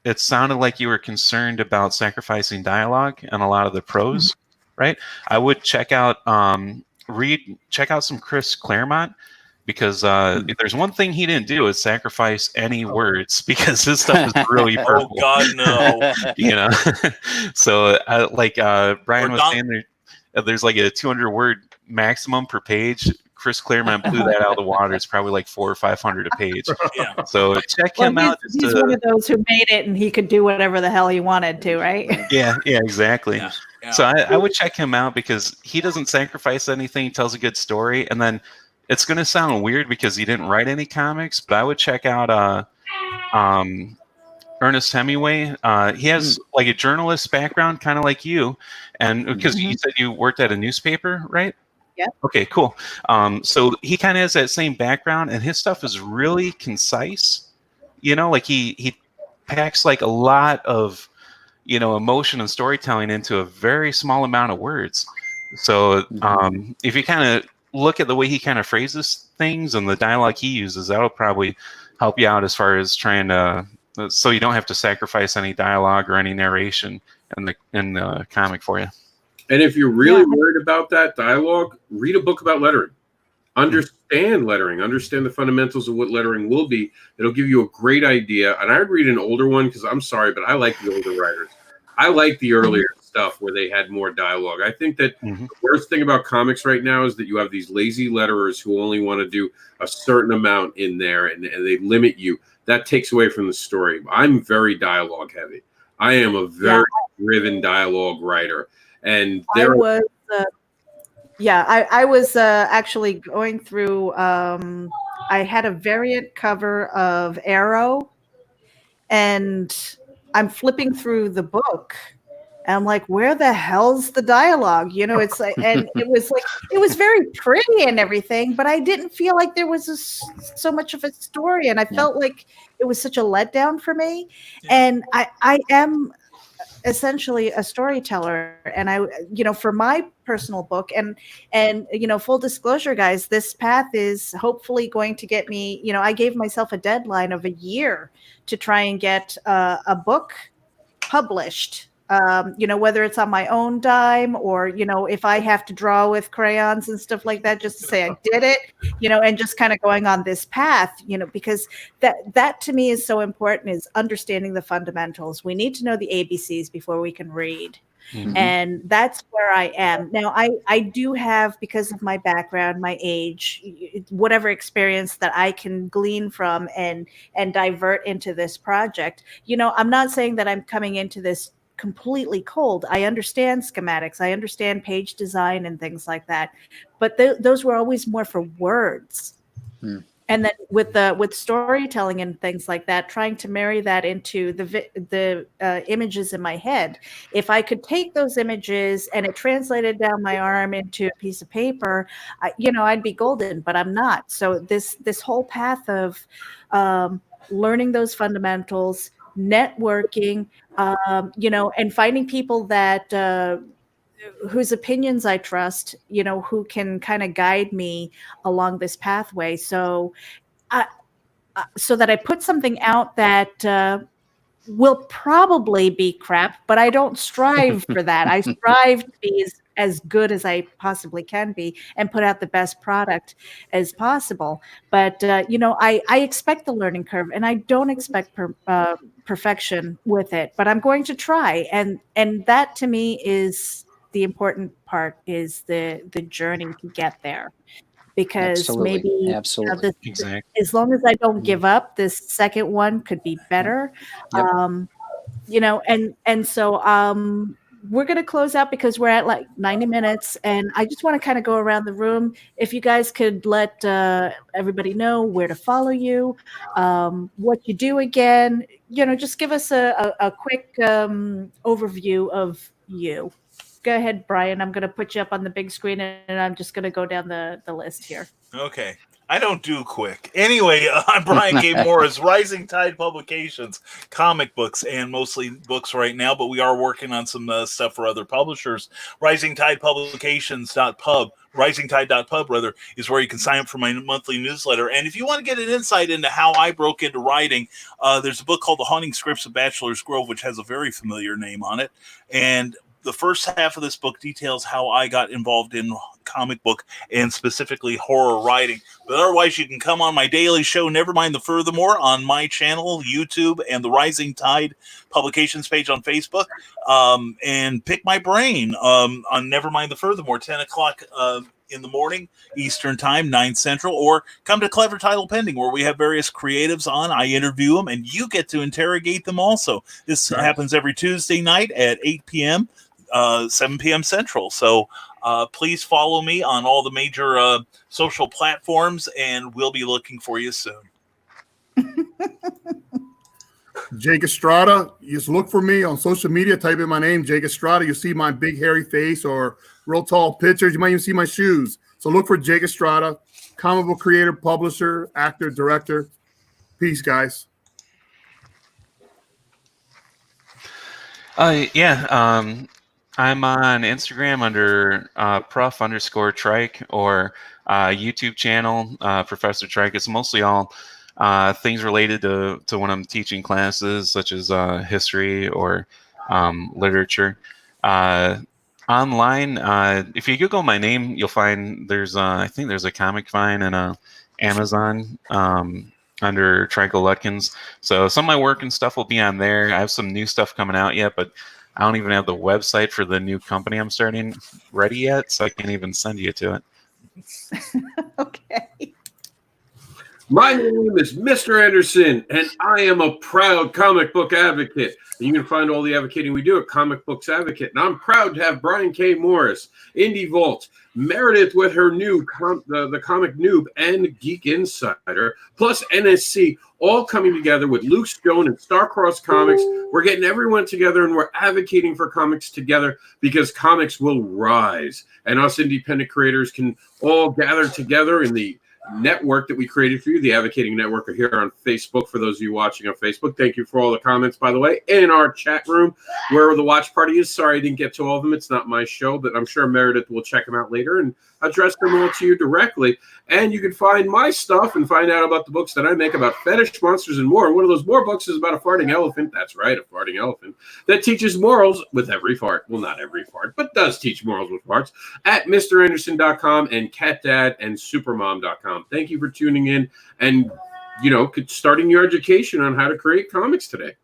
it sounded like you were concerned about sacrificing dialogue and a lot of the prose, right? I would check out some Chris Claremont, because if there's one thing he didn't do is sacrifice any words, because his stuff is really purple. Oh God, no! So like Brian was saying, there's like a 200-word maximum per page. Chris Claremont blew that out of the water. It's probably like 400 or 500 a page. Yeah. So check him out. He's one of those who made it, and he could do whatever the hell he wanted to, right? Yeah, exactly. Yeah. So I would check him out because he doesn't sacrifice anything. He tells a good story, and then it's going to sound weird because he didn't write any comics, but I would check out Ernest Hemingway. He has like a journalist background, kind of like you, and because you said you worked at a newspaper, right? Yeah. Okay, cool. So he kind of has that same background, and his stuff is really concise. Like he packs like a lot of emotion and storytelling into a very small amount of words. So if you kind of look at the way he kind of phrases things and the dialogue he uses, that'll probably help you out as far as trying to, so you don't have to sacrifice any dialogue or any narration in the comic for you. And if you're really worried about that dialogue, read a book about lettering. Understand lettering. Understand the fundamentals of what lettering will be. It'll give you a great idea. And I'd read an older one because I'm sorry, but I like the older writers. I like the earlier stuff where they had more dialogue. I think that the worst thing about comics right now is that you have these lazy letterers who only want to do a certain amount in there, and they limit you. That takes away from the story. I'm very dialogue heavy. I am a very driven dialogue writer. And I was actually going through, I had a variant cover of Arrow, and I'm flipping through the book, and I'm like, where the hell's the dialogue? It's like, and it was very pretty and everything, but I didn't feel like there was so much of a story, and I felt like it was such a letdown for me. And I am essentially a storyteller, and I for my personal book, and full disclosure, guys, this path is hopefully going to get me, I gave myself a deadline of a year to try and get a book published, whether it's on my own dime or if I have to draw with crayons and stuff like that, just to say I did it, and just kind of going on this path, because that to me is so important, is understanding the fundamentals. We need to know the ABCs before we can read. And that's where I am now. I do have, because of my background, my age, whatever experience that I can glean from and divert into this project. I'm not saying that I'm coming into this completely cold. I understand schematics. I understand page design and things like that. But those were always more for words. And then with storytelling and things like that, trying to marry that into the images in my head. If I could take those images and it translated down my arm into a piece of paper, I'd be golden. But I'm not. So this whole path of learning those fundamentals, networking, and finding people that whose opinions I trust, who can kind of guide me along this pathway. So that I put something out that will probably be crap, but I don't strive for that. I strive to be as good as I possibly can be and put out the best product as possible. But, I expect the learning curve, and I don't expect perfection with it, but I'm going to try. And that to me is the important part, is the journey to get there. Because Absolutely. maybe Absolutely. Exactly. as long as I don't give up, this second one could be better. Yep. So we're going to close out because we're at like 90 minutes, and I just want to kind of go around the room. If you guys could let everybody know where to follow you, what you do again, just give us a quick overview of you. Go ahead, Brian. I'm going to put you up on the big screen, and I'm just going to go down the list here. Okay. I don't do quick. Anyway, I'm Brian K. Morris, Rising Tide Publications, comic books, and mostly books right now, but we are working on some stuff for other publishers. RisingTidePublications.pub, RisingTide.pub, rather, is where you can sign up for my monthly newsletter. And if you want to get an insight into how I broke into writing, there's a book called The Haunting Scripts of Bachelor's Grove, which has a very familiar name on it. And the first half of this book details how I got involved in comic book and specifically horror writing. But otherwise, you can come on my daily show, Nevermind the Furthermore, on my channel, YouTube, and the Rising Tide Publications page on Facebook, and pick my brain on Nevermind the Furthermore, 10 o'clock in the morning, Eastern Time, 9 Central, or come to Clever Title Pending, where we have various creatives on. I interview them, and you get to interrogate them also. This happens every Tuesday night at 8 p.m., 7 p.m. Central. So please follow me on all the major social platforms, and we'll be looking for you soon. Jake Estrada. You just look for me on social media. Type in my name, Jake Estrada. You'll see my big hairy face or real tall pictures. You might even see my shoes. So look for Jake Estrada, comic book creator, publisher, actor, director. Peace, guys. I'm on Instagram under prof_Trike, or YouTube channel, Professor Trike. It's mostly all things related to when I'm teaching classes, such as history or literature. Online, if you Google my name, you'll find I think there's a Comic Vine and a Amazon under Trico Lutkins. So some of my work and stuff will be on there. I have some new stuff coming out yet, but I don't even have the website for the new company I'm starting ready yet, so I can't even send you to it. Okay. My name is Mr. Andersin, and I am a proud comic book advocate. And you can find all the advocating we do at Comic Books Advocate. And I'm proud to have Brian K. Morris, Indie Vault, Meredith with her new the Comic Newb and Geek Insider, plus NSC, all coming together with Luke Stone and Starcross Comics. We're getting everyone together, and we're advocating for comics together, because comics will rise. And us independent creators can all gather together in the network that we created for you, the Advocating Network, are here on Facebook. For those of you watching on Facebook, thank you for all the comments, by the way, in our chat room where the watch party is. Sorry I didn't get to all of them. It's not my show, but I'm sure Meredith will check them out later and address them all to you directly. And you can find my stuff and find out about the books that I make about fetish, monsters, and more. One of those more books is about a farting elephant. That's right, a farting elephant that teaches morals with every fart. Well, not every fart, but does teach morals with farts, at MrAndersin.com and CatDad and Supermom.com. Thank you for tuning in and, starting your education on how to create comics today.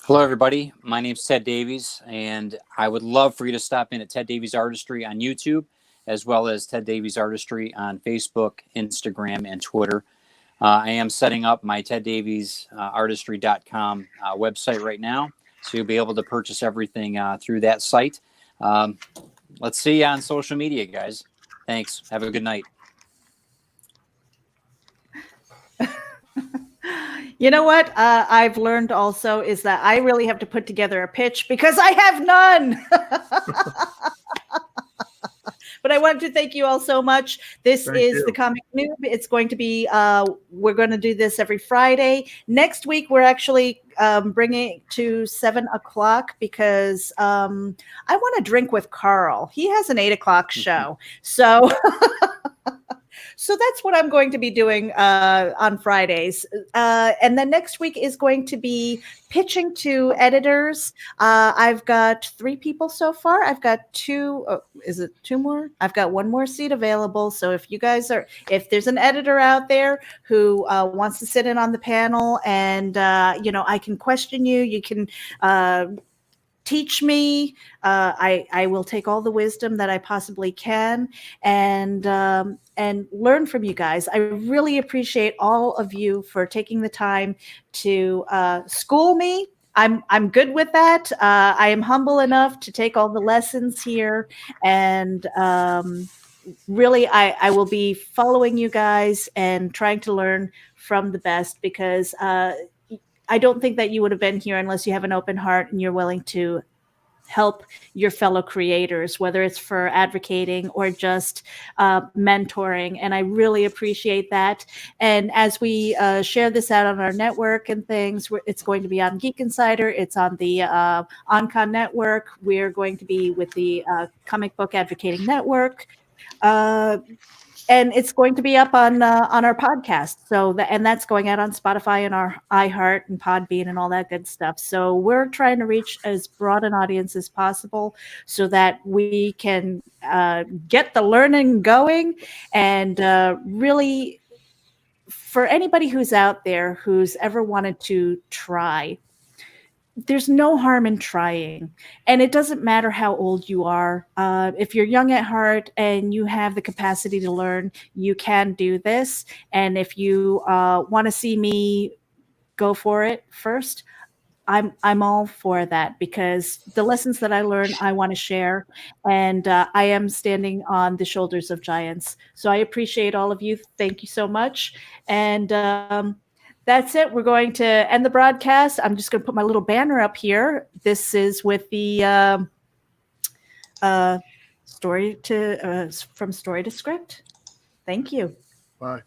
Hello, everybody. My name's Ted Davies, and I would love for you to stop in at Ted Davies Artistry on YouTube, as well as Ted Davies Artistry on Facebook, Instagram, and Twitter. I am setting up my TedDaviesArtistry.com website right now, so you'll be able to purchase everything through that site. Let's see you on social media, guys. Thanks. Have a good night. You know what I've learned also is that I really have to put together a pitch, because I have none. But I want to thank you all so much. This Thank is you. the Comic Newb. It's going to be, we're going to do this every Friday. Next week, we're actually bringing it to 7 o'clock because I want to drink with Carl. He has an 8 o'clock show. So... So that's what I'm going to be doing on Fridays. And then next week is going to be pitching to editors. I've got 3 people so far. I've got 2. Oh, is it 2 more? I've got 1 more seat available. So if you guys are, if there's an editor out there who wants to sit in on the panel and, you know, I can question you, you can teach me. I will take all the wisdom that I possibly can and learn from you guys. I really appreciate all of you for taking the time to school me. I'm good with that. I am humble enough to take all the lessons here, and really, I will be following you guys and trying to learn from the best because I don't think that you would have been here unless you have an open heart and you're willing to help your fellow creators, whether it's for advocating or just mentoring. And I really appreciate that. And as we share this out on our network and things, it's going to be on Geek Insider. It's on the OnCon network. We're going to be with the Comic Book Advocating Network. And it's going to be up on our podcast. So and that's going out on Spotify and our iHeart and Podbean and all that good stuff. So we're trying to reach as broad an audience as possible so that we can get the learning going. And really, for anybody who's out there who's ever wanted to try, there's no harm in trying. And it doesn't matter how old you are. If you're young at heart and you have the capacity to learn, you can do this. And if you want to see me go for it first, I'm all for that because the lessons that I learned, I want to share. And I am standing on the shoulders of giants. So I appreciate all of you. Thank you so much. And that's it. We're going to end the broadcast. I'm just going to put my little banner up here. This is with the from story to script. Thank you. Bye.